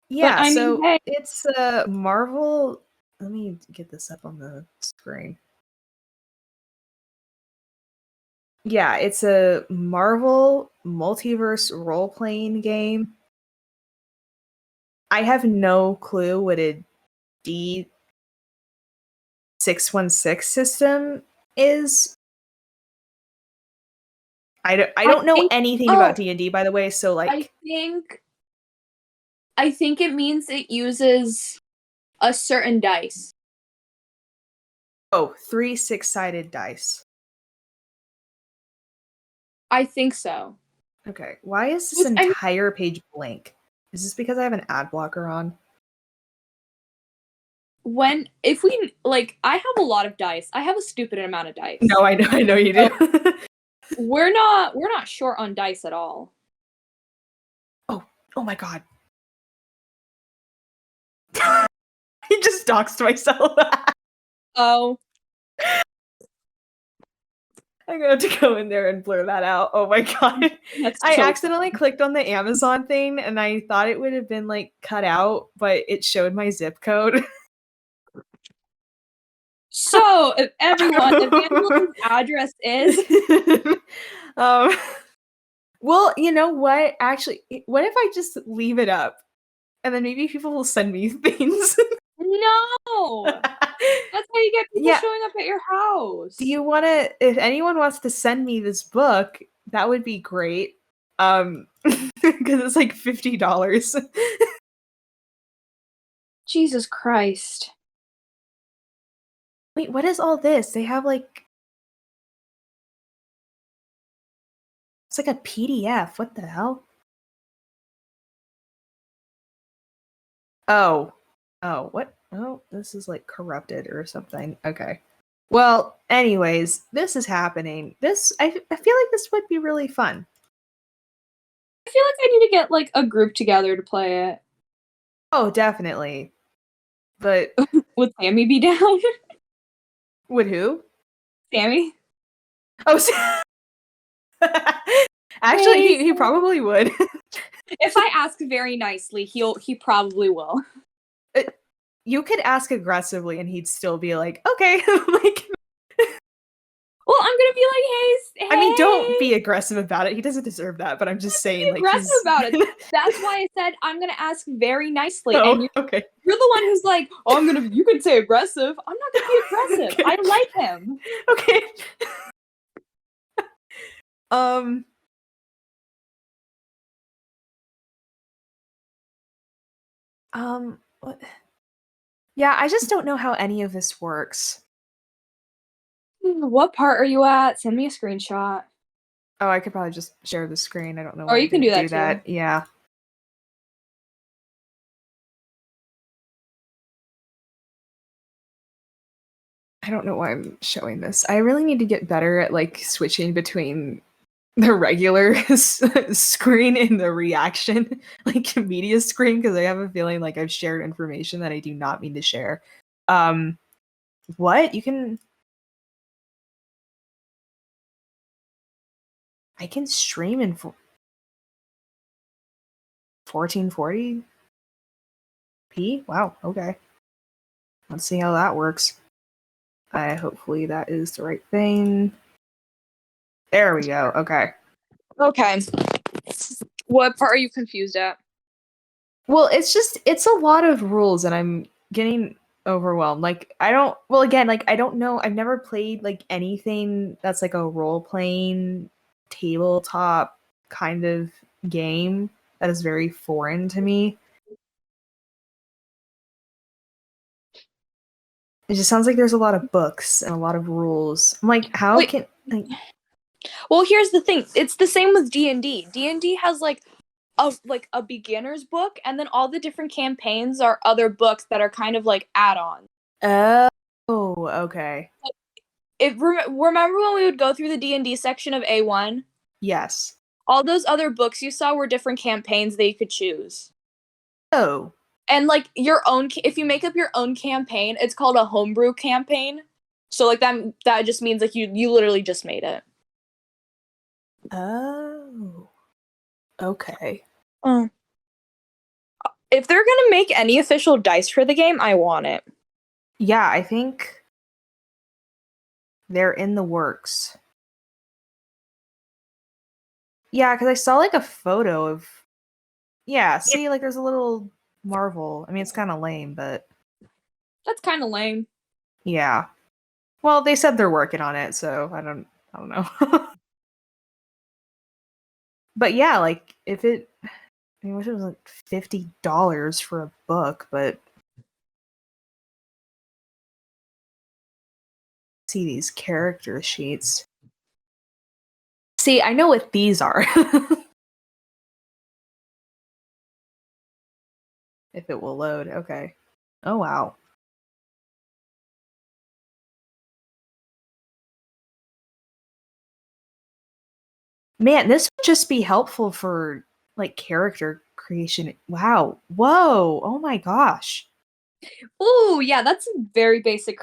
Yeah, but, I mean, hey. It's Marvel. Let me get this up on the screen. Yeah, it's a Marvel multiverse role-playing game. I have no clue what a D616 system is. I don't know anything about D&D, by the way, so like I think it means it uses a certain dice. Oh, 3 6-sided dice. I think so. Okay, why is this entire page blank? Is this because I have an ad blocker on? If we like, I have a lot of dice. I have a stupid amount of dice. No, I know you do. We're not short on dice at all. Oh my god. I just doxed myself. Oh. I'm gonna have to go in there and blur that out. Oh my god. That's I so accidentally clicked on the Amazon thing and I thought it would have been like cut out, but it showed my zip code. So, if everyone, Evangeline's address is um, well, you know what? Actually, what if I just leave it up and then maybe people will send me things? no. That's how you get people Yeah. showing up at your house. Do you want to? If anyone wants to send me this book, that would be great. Because it's like $50. Jesus Christ. Wait, what is all this? They have like it's like a PDF. What the hell? Oh. Oh, what? Oh, this is like corrupted or something. Okay. Well, anyways, this is happening. I feel like this would be really fun. I feel like I need to get like a group together to play it. Oh, definitely. But Would Sammy be down? would who? Sammy? Oh, actually, he probably would. If I ask very nicely, he probably will. You could ask aggressively, and he'd still be like, "Okay." Like, well, I'm gonna be like, hey. I mean, don't be aggressive about it. He doesn't deserve that. But I'm just saying, like, aggressive about it. That's why I said I'm gonna ask very nicely. Oh, and okay. You're the one who's like, oh, you can say aggressive. I'm not gonna be aggressive. Okay. I like him. Okay. What? Yeah, I just don't know how any of this works. What part are you at? Send me a screenshot. Oh, I could probably just share the screen. I don't know. Or Why you can do didn't that too. Yeah. I don't know why I'm showing this. I really need to get better at like switching between the regular screen and the reaction like media screen because I have a feeling like I've shared information that I do not mean to share. What? I can stream in 1440p? Wow, okay. Let's see how that works. Hopefully that is the right thing. There we go. Okay. Okay. What part are you confused at? Well, it's a lot of rules and I'm getting overwhelmed. Like I don't know. I've never played like anything that's like a role-playing tabletop kind of game that is very foreign to me. It just sounds like there's a lot of books and a lot of rules. I'm like, how can like Well, here's the thing. It's the same with D&D. D&D has like a beginner's book, and then all the different campaigns are other books that are kind of like add-ons. Oh, okay. Remember when we would go through the D&D section of A1? Yes. All those other books you saw were different campaigns that you could choose. Oh. And like if you make up your own campaign, it's called a homebrew campaign. So like that just means like you literally just made it. Oh. Okay. If they're gonna make any official dice for the game, I want it. Yeah, I think they're in the works. Yeah, because I saw like a photo of. Yeah, see, like there's a little Marvel. I mean, it's kind of lame, but That's kind of lame. yeah. Well, they said they're working on it, so I don't know. But yeah, like if it, I wish it was like $50 for a book, but see these character sheets. See, I know what these are. If it will load, okay. Oh wow. Man, this would just be helpful for like character creation. Wow. Whoa. Oh my gosh. Ooh, yeah, that's a very basic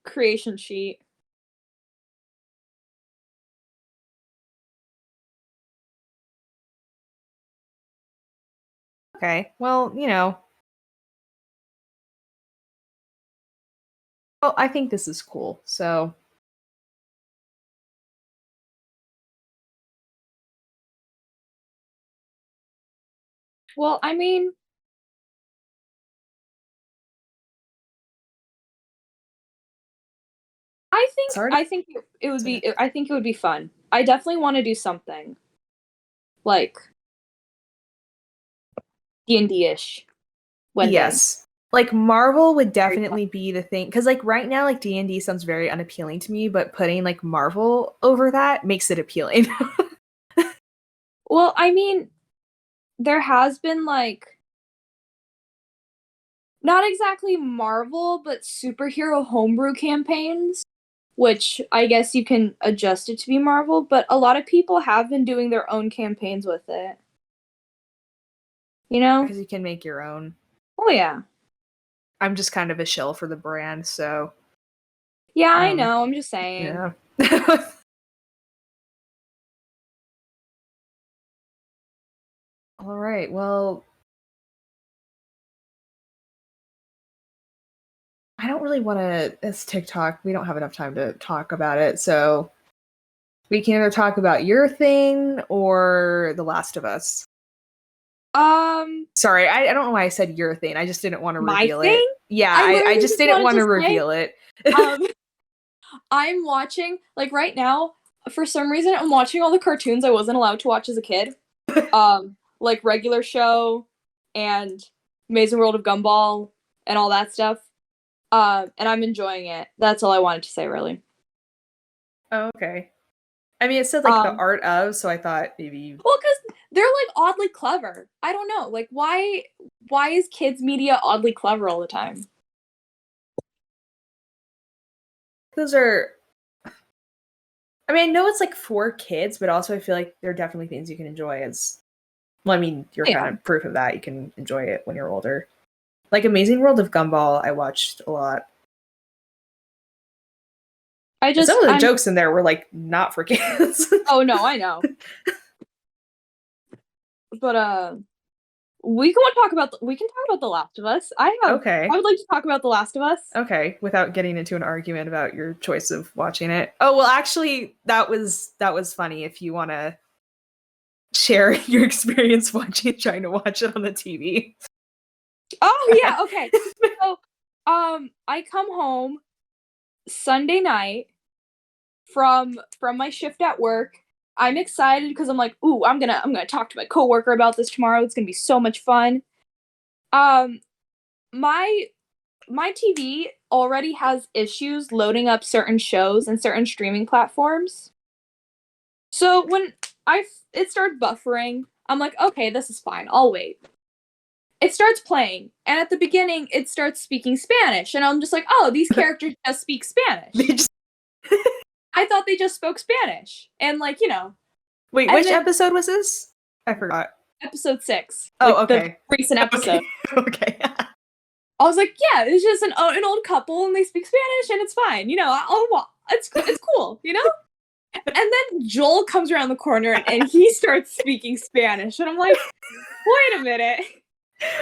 creation sheet. Okay. Well, well, I think this is cool. So, Well, I mean, sorry. I think it would be I think it would be fun. I definitely want to do something like D&D-ish one day. Yes. Like Marvel would definitely be the thing cuz like right now like D&D sounds very unappealing to me, but putting like Marvel over that makes it appealing. Well, I mean, there has been like not exactly Marvel, but superhero homebrew campaigns, which I guess you can adjust it to be Marvel, but a lot of people have been doing their own campaigns with it. You know? Cuz you can make your own. Oh yeah. I'm just kind of a shill for the brand, so Yeah, I know. I'm just saying. yeah. All right. Well, I don't really want to. It's TikTok. We don't have enough time to talk about it, so we can either talk about your thing or The Last of Us. Sorry, I don't know why I said your thing. I just didn't want to My reveal thing? it. Yeah, I I literally just just didn't wanted want to to say, reveal it. I'm watching, like right now, for some reason, I'm watching all the cartoons I wasn't allowed to watch as a kid. Like Regular Show and Amazing World of Gumball and all that stuff. And I'm enjoying it. That's all I wanted to say, really. Oh, okay. I mean, it said like the Um, art of, so I thought maybe well, because they're like oddly clever. I don't know. Like, why is kids media oddly clever all the time? those are. I mean, I know it's like for kids, but also I feel like there are definitely things you can enjoy as. Well, I mean, you're kind Yeah. of proof of that. You can enjoy it when you're older. Like Amazing World of Gumball, I watched a lot. And some of the jokes in there were like not for kids. Oh no, I know. But we can talk about The Last of Us. Okay. I would like to talk about The Last of Us. Okay, without getting into an argument about your choice of watching it. Oh, well actually that was funny if you want to share your experience trying to watch it on the TV. Oh yeah, okay. So I come home Sunday night from my shift at work. I'm excited because I'm like, ooh, I'm gonna talk to my coworker about this tomorrow. It's gonna be so much fun. Um, my TV already has issues loading up certain shows and certain streaming platforms. So when it started buffering, I'm like, okay, this is fine. I'll wait. It starts playing, and at the beginning, it starts speaking Spanish, and I'm just like, oh, these characters just speak Spanish. I thought they just spoke Spanish, and like, Wait, which episode was this? I forgot. Episode 6. Oh, okay. The recent episode. Okay. I was like, yeah, it's just an old couple, and they speak Spanish, and it's fine. It's cool, And then Joel comes around the corner, and he starts speaking Spanish, and I'm like, wait a minute.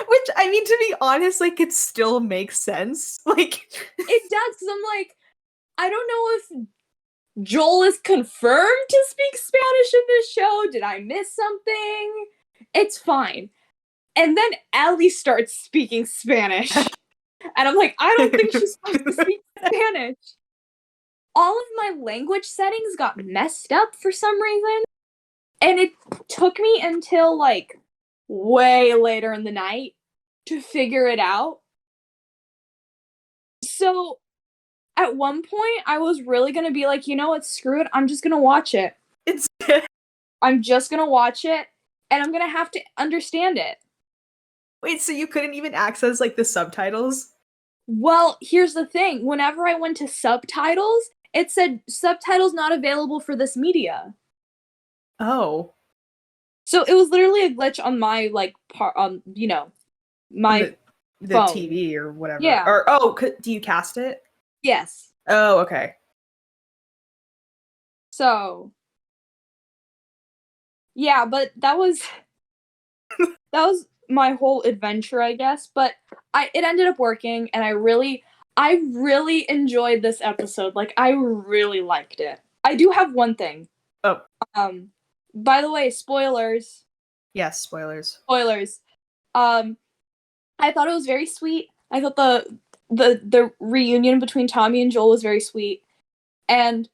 Which, I mean, to be honest, like, it still makes sense. Like, it does, because I'm like, I don't know if Joel is confirmed to speak Spanish in this show. Did I miss something? It's fine. And then Ellie starts speaking Spanish. And I'm like, I don't think she's supposed to speak Spanish. All of my language settings got messed up for some reason. And it took me until, like, way later in the night to figure it out. So, at one point, I was really gonna be like, you know what, screw it, I'm just gonna watch it. I'm just gonna watch it, and I'm gonna have to understand it. Wait, so you couldn't even access, like, the subtitles? Well, here's the thing. Whenever I went to subtitles, it said, subtitles not available for this media. Oh. So it was literally a glitch on my, like, my the phone. TV or whatever. Yeah. Or, do you cast it? Yes. Oh, okay. So, yeah, but that was my whole adventure, I guess, but it ended up working, and I really enjoyed this episode. Like, I really liked it. I do have one thing. Oh. By the way, spoilers. Yes, spoilers. Spoilers. I thought it was very sweet. I thought the reunion between Tommy and Joel was very sweet. And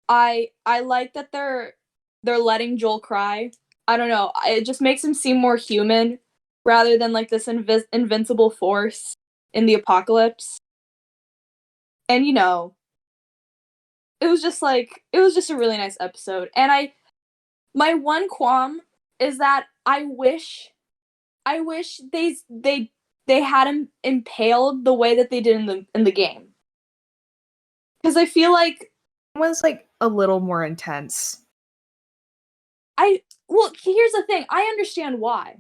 I like that they're letting Joel cry. I don't know. It just makes him seem more human rather than like this invincible force in the apocalypse. And it was just a really nice episode. And my one qualm is that I wish they had him impaled the way that they did in the game. Because I feel like it was like a little more intense. Well, here's the thing. I understand why.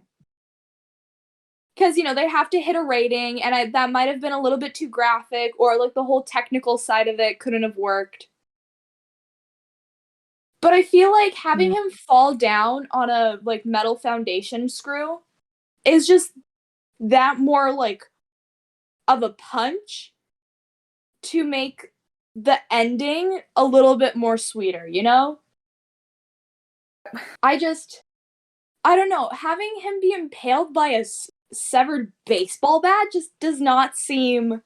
Because, they have to hit a rating, and that might have been a little bit too graphic, or, like, the whole technical side of it couldn't have worked. But I feel like having him fall down on a, like, metal foundation screw is just that more, like, of a punch to make the ending a little bit more sweeter, I don't know. Having him be impaled by a severed baseball bat just does not seem...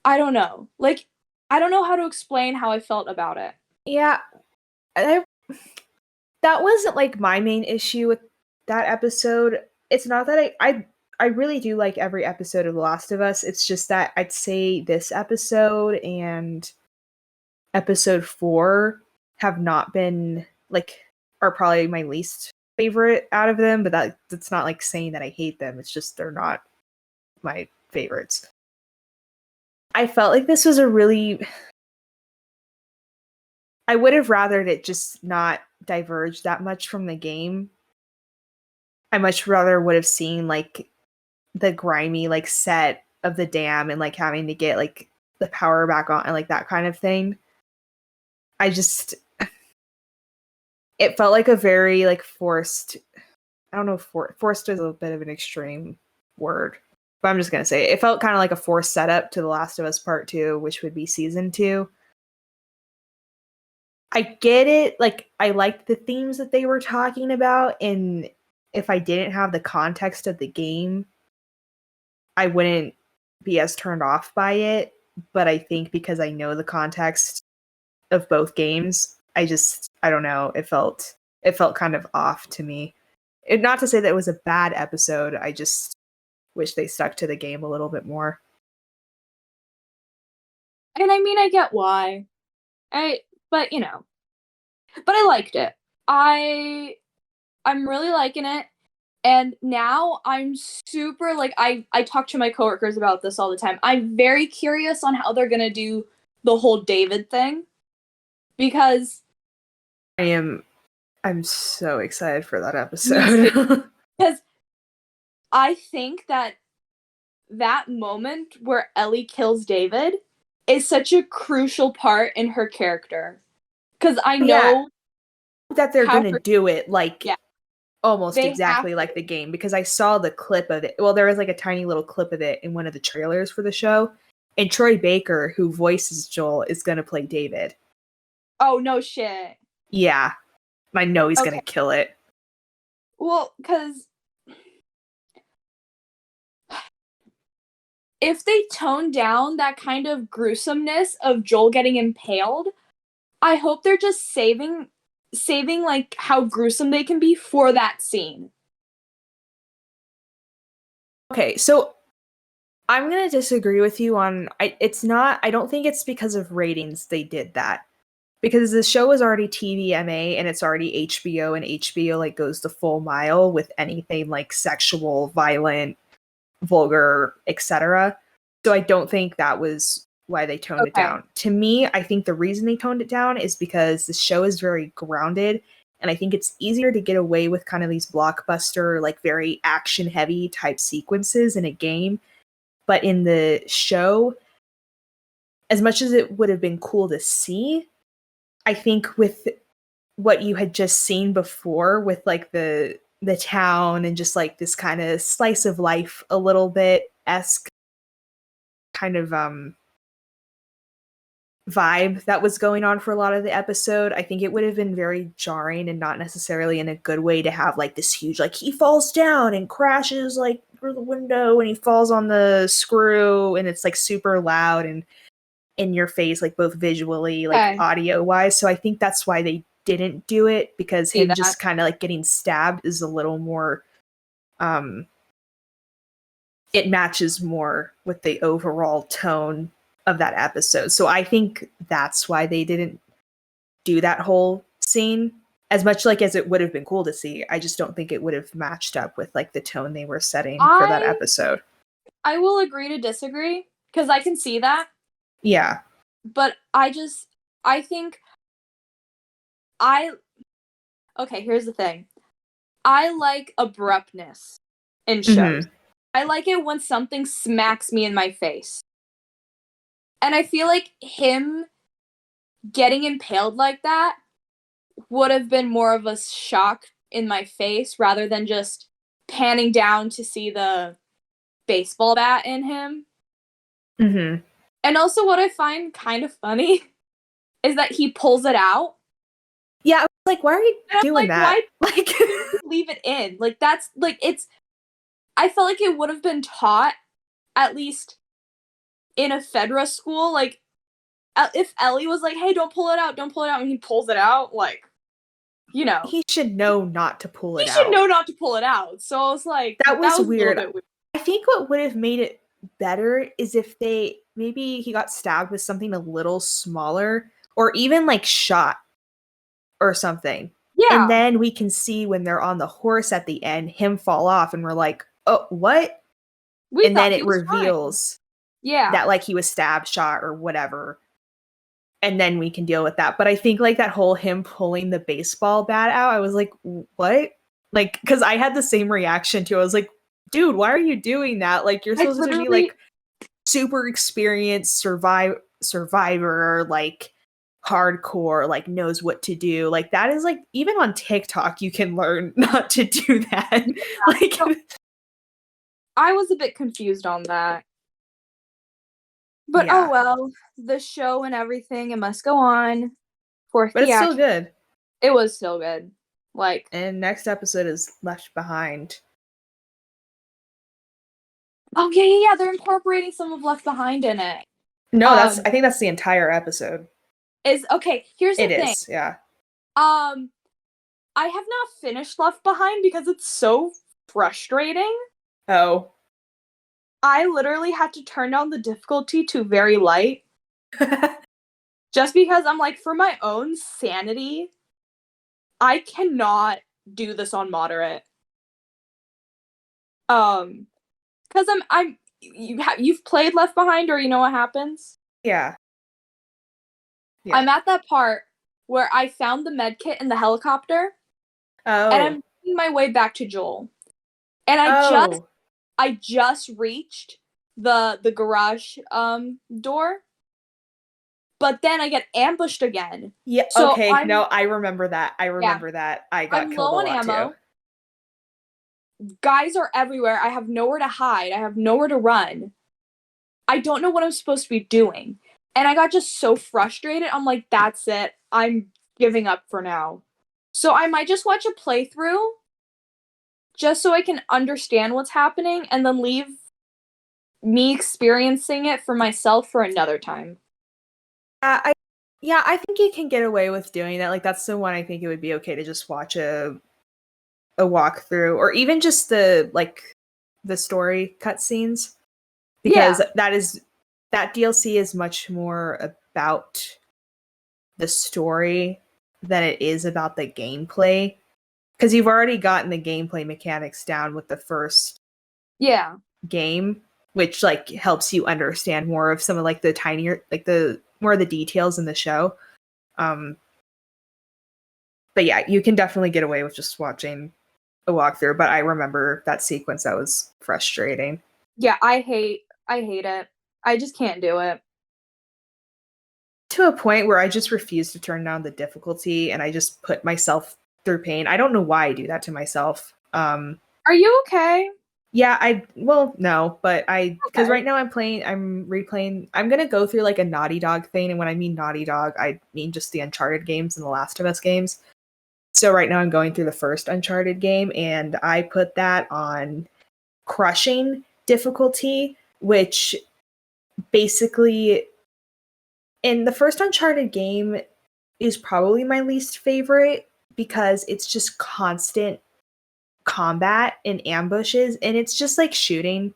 I don't know. Like, I don't know how to explain how I felt about it. Yeah. That wasn't, like, my main issue with that episode. It's not that I really do like every episode of The Last of Us. It's just that I'd say this episode and episode 4 have not been, like, are probably my least favorite out of them, but that's not, like, saying that I hate them. It's just they're not my favorites. I felt like this was I would have rathered it just not diverge that much from the game. I much rather would have seen, like, the grimy, like, set of the dam and, like, having to get, like, the power back on and, like, that kind of thing. It felt like a very, like, forced, I don't know if forced is a bit of an extreme word, but I'm just going to say it felt kind of like a forced setup to The Last of Us Part 2, which would be Season 2. I get it. Like, I liked the themes that they were talking about, and if I didn't have the context of the game, I wouldn't be as turned off by it. But I think because I know the context of both games, I don't know. It felt kind of off to me. Not to say that it was a bad episode. I just wish they stuck to the game a little bit more. And I mean, I get why. But I liked it. I'm really liking it. And now I'm super, like, I talk to my coworkers about this all the time. I'm very curious on how they're gonna do the whole David thing. Because I'm so excited for that episode. Because I think that moment where Ellie kills David is such a crucial part in her character. Because I know that they're going to do it, like, yeah, almost exactly like the game. Because I saw the clip of it. Well, there was, like, a tiny little clip of it in one of the trailers for the show. And Troy Baker, who voices Joel, is going to play David. Oh, no shit. Yeah. I know he's going to kill it. Well, because if they tone down that kind of gruesomeness of Joel getting impaled, I hope they're just saving like how gruesome they can be for that scene. Okay, so I'm going to disagree with you on I don't think it's because of ratings they did that. Because the show is already TVMA and it's already HBO, and HBO, like, goes the full mile with anything like sexual, violent, vulgar, etc. So I don't think that was why they toned it down. To me, I think the reason they toned it down is because the show is very grounded, and I think it's easier to get away with kind of these blockbuster, like, very action heavy type sequences in a game. But in the show, as much as it would have been cool to see, I think with what you had just seen before with like the town and just like this kind of slice of life a little bit esque kind of vibe that was going on for a lot of the episode. I think it would have been very jarring and not necessarily in a good way to have like this huge like he falls down and crashes like through the window and he falls on the screw and it's like super loud and in your face, like both visually, like audio wise. So I think that's why they didn't do it, because him just kind of like getting stabbed is a little more it matches more with the overall tone of that episode. So I think that's why they didn't do that whole scene. As much like as it would have been cool to see, I just don't think it would have matched up with like the tone they were setting for that episode. I will agree to disagree, because I can see that. Yeah. But I think okay, here's the thing. I like abruptness in shows. I like it when something smacks me in my face. And I feel like him getting impaled like that would have been more of a shock in my face rather than just panning down to see the baseball bat in him. Mm-hmm. And also what I find kind of funny is that he pulls it out. Yeah, I was like, why are you doing that? Why like leave it in? Like that's like I felt like it would have been taught at least in a Fedra school, like if Ellie was like, hey, don't pull it out, and he pulls it out, like, you know. He should know not to pull it out. He should know not to pull it out. So I was like, that was weird. A little bit weird. I think what would have made it better is if maybe he got stabbed with something a little smaller or even like shot or something. Yeah. And then we can see when they're on the horse at the end, him fall off and we're like, oh, what? And then it reveals that like he was stabbed, shot, or whatever. And then we can deal with that. But I think like that whole him pulling the baseball bat out, I was like, what? Like, because I had the same reaction too. I was like, dude, why are you doing that? Like, you're supposed to be like super experienced survivor, like hardcore, like knows what to do. Like that is like, even on TikTok, you can learn not to do that. Like, I was a bit confused on that. But oh well, the show and everything, it must go on. But it's still good. It was still good. Like, and next episode is Left Behind. Oh yeah. They're incorporating some of Left Behind in it. No, I think that's the entire episode. Here's the thing. It is, yeah. I have not finished Left Behind because it's so frustrating. Oh. I literally had to turn down the difficulty to very light. Just because I'm like, for my own sanity, I cannot do this on moderate. Because you've played Left Behind, or you know what happens? Yeah. I'm at that part where I found the med kit in the helicopter. Oh. And I'm making my way back to Joel. And I just reached the garage door. But then I get ambushed again. Yeah, so okay. I remember that. I got killed a lot ammo. Too. Guys are everywhere. I have nowhere to hide. I have nowhere to run. I don't know what I'm supposed to be doing. And I got just so frustrated. I'm like, that's it. I'm giving up for now. So I might just watch a playthrough just so I can understand what's happening and then leave me experiencing it for myself for another time. I think you can get away with doing that. Like, that's the one I think it would be okay to just watch a walkthrough, or even just the story cutscenes, because that DLC is much more about the story than it is about the gameplay, because you've already gotten the gameplay mechanics down with the first game, which like helps you understand more of some of like the tinier, like the more of the details in the show. But yeah, you can definitely get away with just watching a walkthrough. But I remember that sequence. That was frustrating. Yeah, I hate it. I just can't do it. to a point where I just refuse to turn down the difficulty and I just put myself through pain. I don't know why I do that to myself. Are you okay? Yeah, no, but because Okay. right now I'm replaying, I'm gonna go through like a Naughty Dog thing, and when I mean Naughty Dog, I mean just the Uncharted games and the Last of Us games. So right now I'm going through the first Uncharted game, and I put that on crushing difficulty, which basically in the first Uncharted game is probably my least favorite because it's just constant combat and ambushes, and it's just like shooting.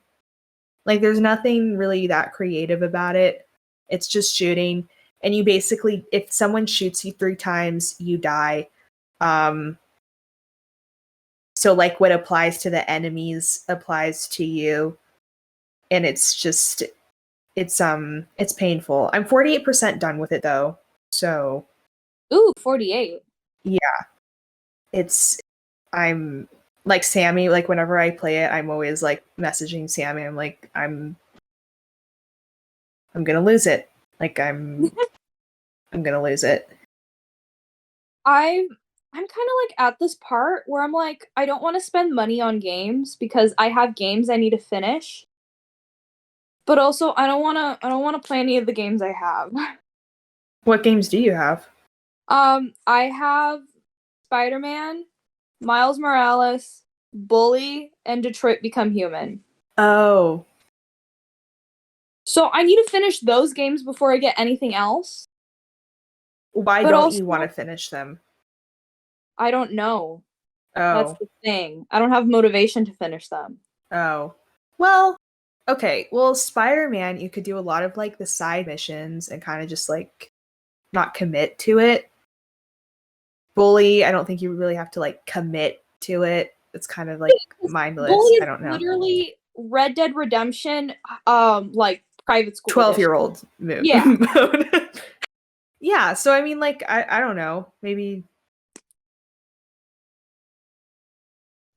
Like there's nothing really that creative about it. It's just shooting, and you basically, if someone shoots you 3 times, you die. So like what applies to the enemies applies to you, and it's painful. I'm 48% done with it though. So Ooh, 48. yeah, I'm like Sammy, like whenever I play it, I'm always like messaging Sammy. I'm like, I'm gonna lose it. Like I'm gonna lose it. I'm kind of like at this part where I'm like, I don't want to spend money on games because I have games I need to finish. But also I don't want to play any of the games I have. What games do you have? I have Spider-Man, Miles Morales, Bully, and Detroit Become Human. Oh, So I need to finish those games before I get anything else. why But don't also, you want to finish them? I don't know. That's Oh, the thing. I don't have motivation to finish them. oh. Well, okay. Well, Spider-Man, you could do a lot of like the side missions and kind of just like not commit to it. Bully, I don't think you really have to like commit to it. It's kind of like mindless. Bully I is don't know. literally Red Dead Redemption, like private school. 12-year-old move. Yeah. Mode. Yeah, so I mean like I don't know. Maybe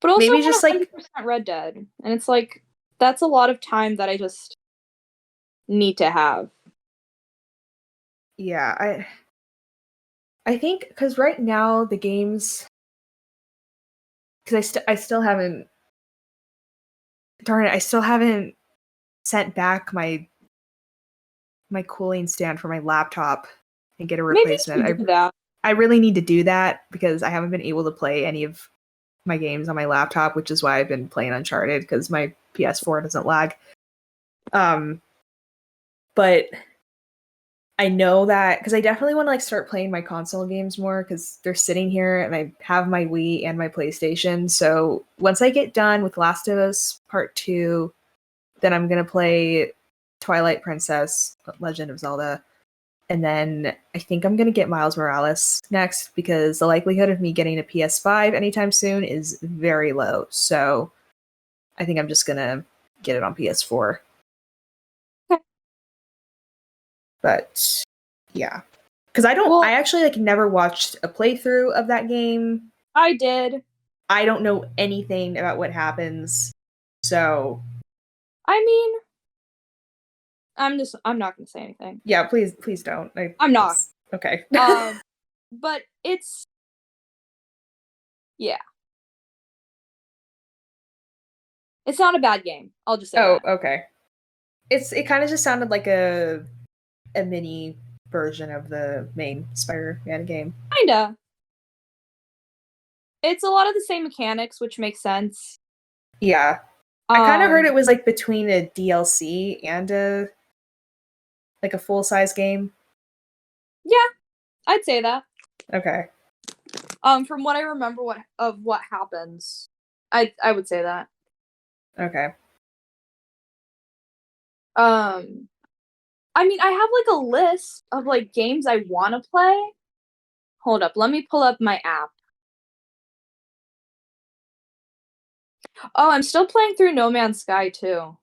But also maybe I just want like 100% Red Dead, and it's like that's a lot of time that I just need to have. yeah, I think because right now the games, because I still haven't, darn it, I still haven't sent back my cooling stand for my laptop and get a Maybe you replacement. should do that. I really need to do that because I haven't been able to play any of my games on my laptop, which is why I've been playing Uncharted because my PS4 doesn't lag. But I know that because I definitely want to like start playing my console games more because they're sitting here and I have my Wii and my PlayStation. So once I get done with Last of Us Part 2, then I'm gonna play Twilight Princess, Legend of Zelda, and then I think I'm gonna get Miles Morales next because the likelihood of me getting a PS5 anytime soon is very low. So I think I'm just gonna get it on PS4. Okay. But yeah, because I actually like never watched a playthrough of that game. I did. I don't know anything about what happens. So I mean, I'm not gonna say anything. yeah, please don't. I'm not. Okay. But it's yeah. It's not a bad game. I'll just say that. Okay. It kind of just sounded like a mini version of the main Spider-Man game. Kinda. It's a lot of the same mechanics, which makes sense. Yeah. I kind of heard it was like between a DLC and a full-size game. Yeah, I'd say that. Okay. From what I remember what happens, I would say that. Okay. I mean, I have like a list of like games I want to play. Hold up, let me pull up my app. Oh, I'm still playing through No Man's Sky too.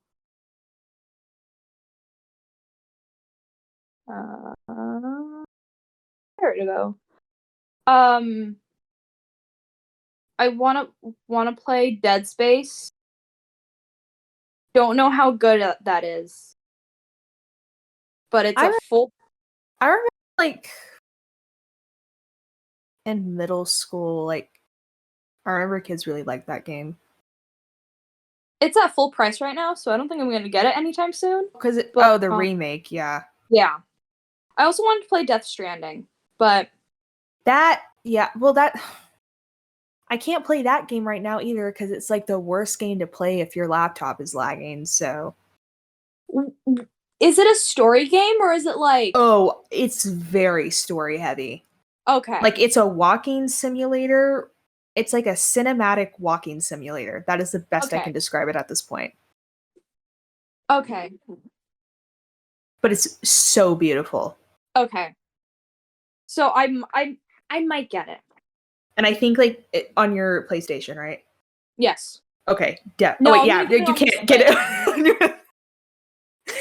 Where to go? I wanna play Dead Space. Don't know how good that is, but it's I a full. remember like in middle school, like I remember kids really liked that game. It's at full price right now, so I don't think I'm gonna get it anytime soon. Because the remake, yeah. Yeah. I also wanted to play Death Stranding, but I can't play that game right now either because it's like the worst game to play if your laptop is lagging, so. Is it a story game or is it like... Oh, it's very story heavy. Okay. Like it's a walking simulator. It's like a cinematic walking simulator. That is the best I can describe it at this point. Okay. But it's so beautiful. Okay. So I might get it. And I think like on your PlayStation, right? Yes. Okay. Yeah. No, oh wait, yeah. You can't get it.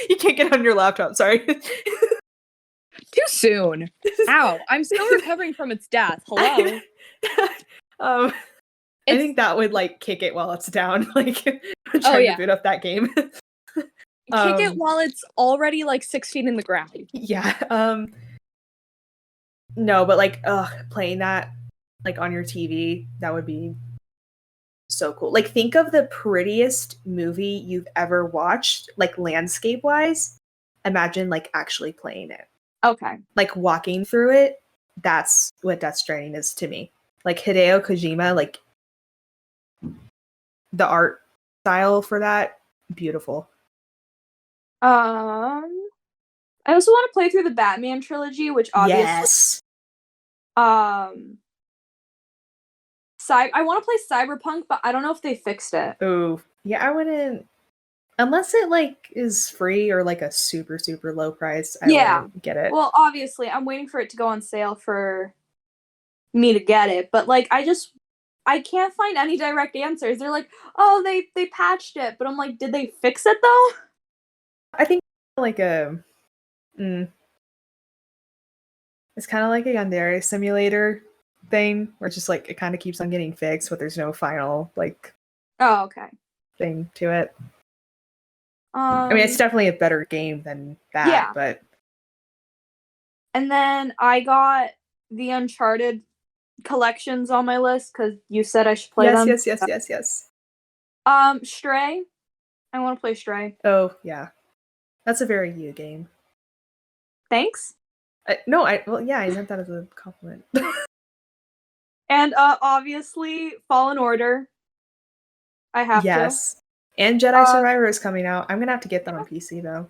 You can't get it on your laptop. Sorry. Too soon. Ow! I'm still recovering from its death. Hello. I think that would like kick it while it's down. Like trying to boot up that game. Kick it while it's already like 6 feet in the ground. Yeah. No, but like, playing that like on your TV, that would be so cool. Like, think of the prettiest movie you've ever watched, like landscape wise. Imagine like actually playing it. Okay. Like walking through it. That's what Death Stranding is to me. Like Hideo Kojima, like the art style for that, beautiful. I also want to play through the Batman trilogy, which obviously. Yes. I want to play Cyberpunk, but I don't know if they fixed it. Oh, yeah, I wouldn't. Unless it like is free or like a super super low price, I wouldn't get it. Well, obviously, I'm waiting for it to go on sale for me to get it, but like I can't find any direct answers. They're like, "Oh, they patched it," but I'm like, "Did they fix it though?" I think like it's kind of like a Yandere simulator thing, where it's just like it kind of keeps on getting fixed, but there's no final like thing to it. I mean, it's definitely a better game than that, but. And then I got the Uncharted collections on my list because you said I should play them. Yes. Stray. I want to play Stray. Oh yeah, that's a very you game. Thanks. I meant that as a compliment. And obviously, Fallen Order. I have to. Yes. And Jedi Survivor is coming out. I'm gonna have to get that on PC though.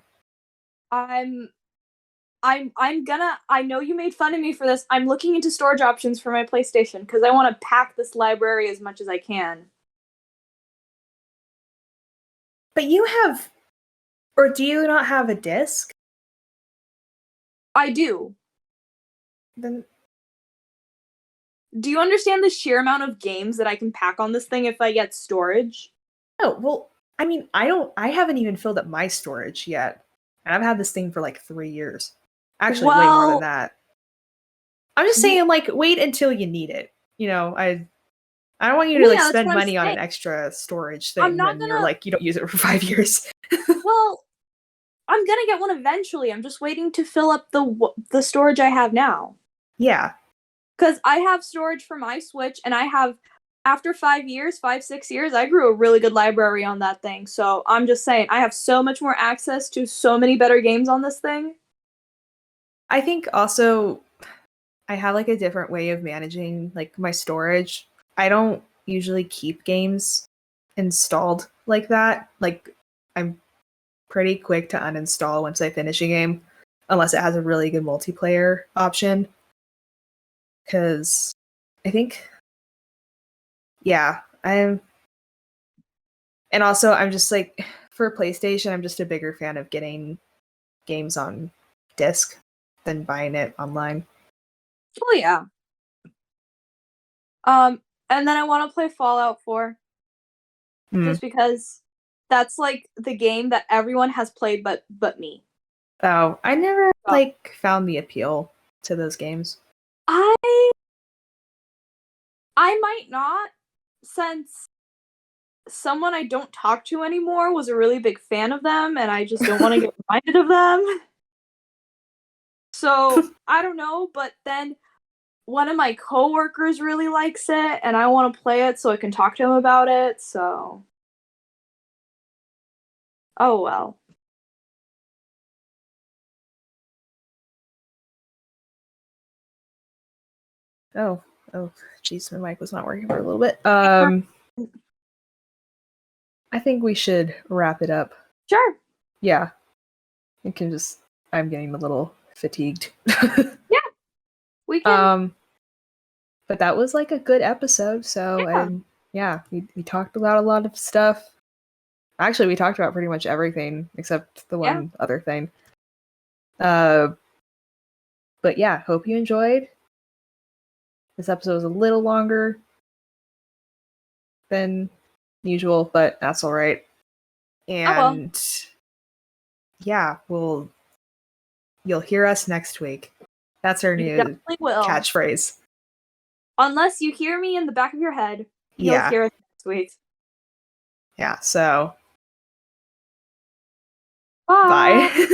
I'm gonna. I know you made fun of me for this. I'm looking into storage options for my PlayStation because I want to pack this library as much as I can. But you have, or do you not have a disc? I do. Then. Do you understand the sheer amount of games that I can pack on this thing if I get storage? Oh, well, I mean, I haven't even filled up my storage yet. And I've had this thing for like 3 years. Actually, way more than that. I'm just saying, like, wait until you need it. You know, I don't want you to like spend money on an extra storage thing when you're like, you don't use it for 5 years. Well, I'm gonna get one eventually. I'm just waiting to fill up the storage I have now. Yeah. Because I have storage for my Switch, and I have, after 6 years, I grew a really good library on that thing. So I'm just saying, I have so much more access to so many better games on this thing. I think also I have like a different way of managing like my storage. I don't usually keep games installed like that. Like I'm pretty quick to uninstall once I finish a game, unless it has a really good multiplayer option. Because I think, and also I'm just like, for PlayStation, I'm just a bigger fan of getting games on disc than buying it online. Oh yeah. And then I want to play Fallout 4. Just because that's like the game that everyone has played but me. Oh, I never like found the appeal to those games. I might not, since someone I don't talk to anymore was a really big fan of them, and I just don't want to get reminded of them. So I don't know, but then one of my coworkers really likes it, and I want to play it so I can talk to him about it. So, oh well. Oh, jeez, my mic was not working for a little bit. I think we should wrap it up. Sure. Yeah. I'm getting a little fatigued. Yeah. We can. But that was like a good episode. So, we talked about a lot of stuff. Actually, we talked about pretty much everything except the one other thing. But yeah, hope you enjoyed. This episode was a little longer than usual, but that's all right. And you'll hear us next week. That's our new catchphrase. Unless you hear me in the back of your head, you'll hear us next week. Yeah, so bye.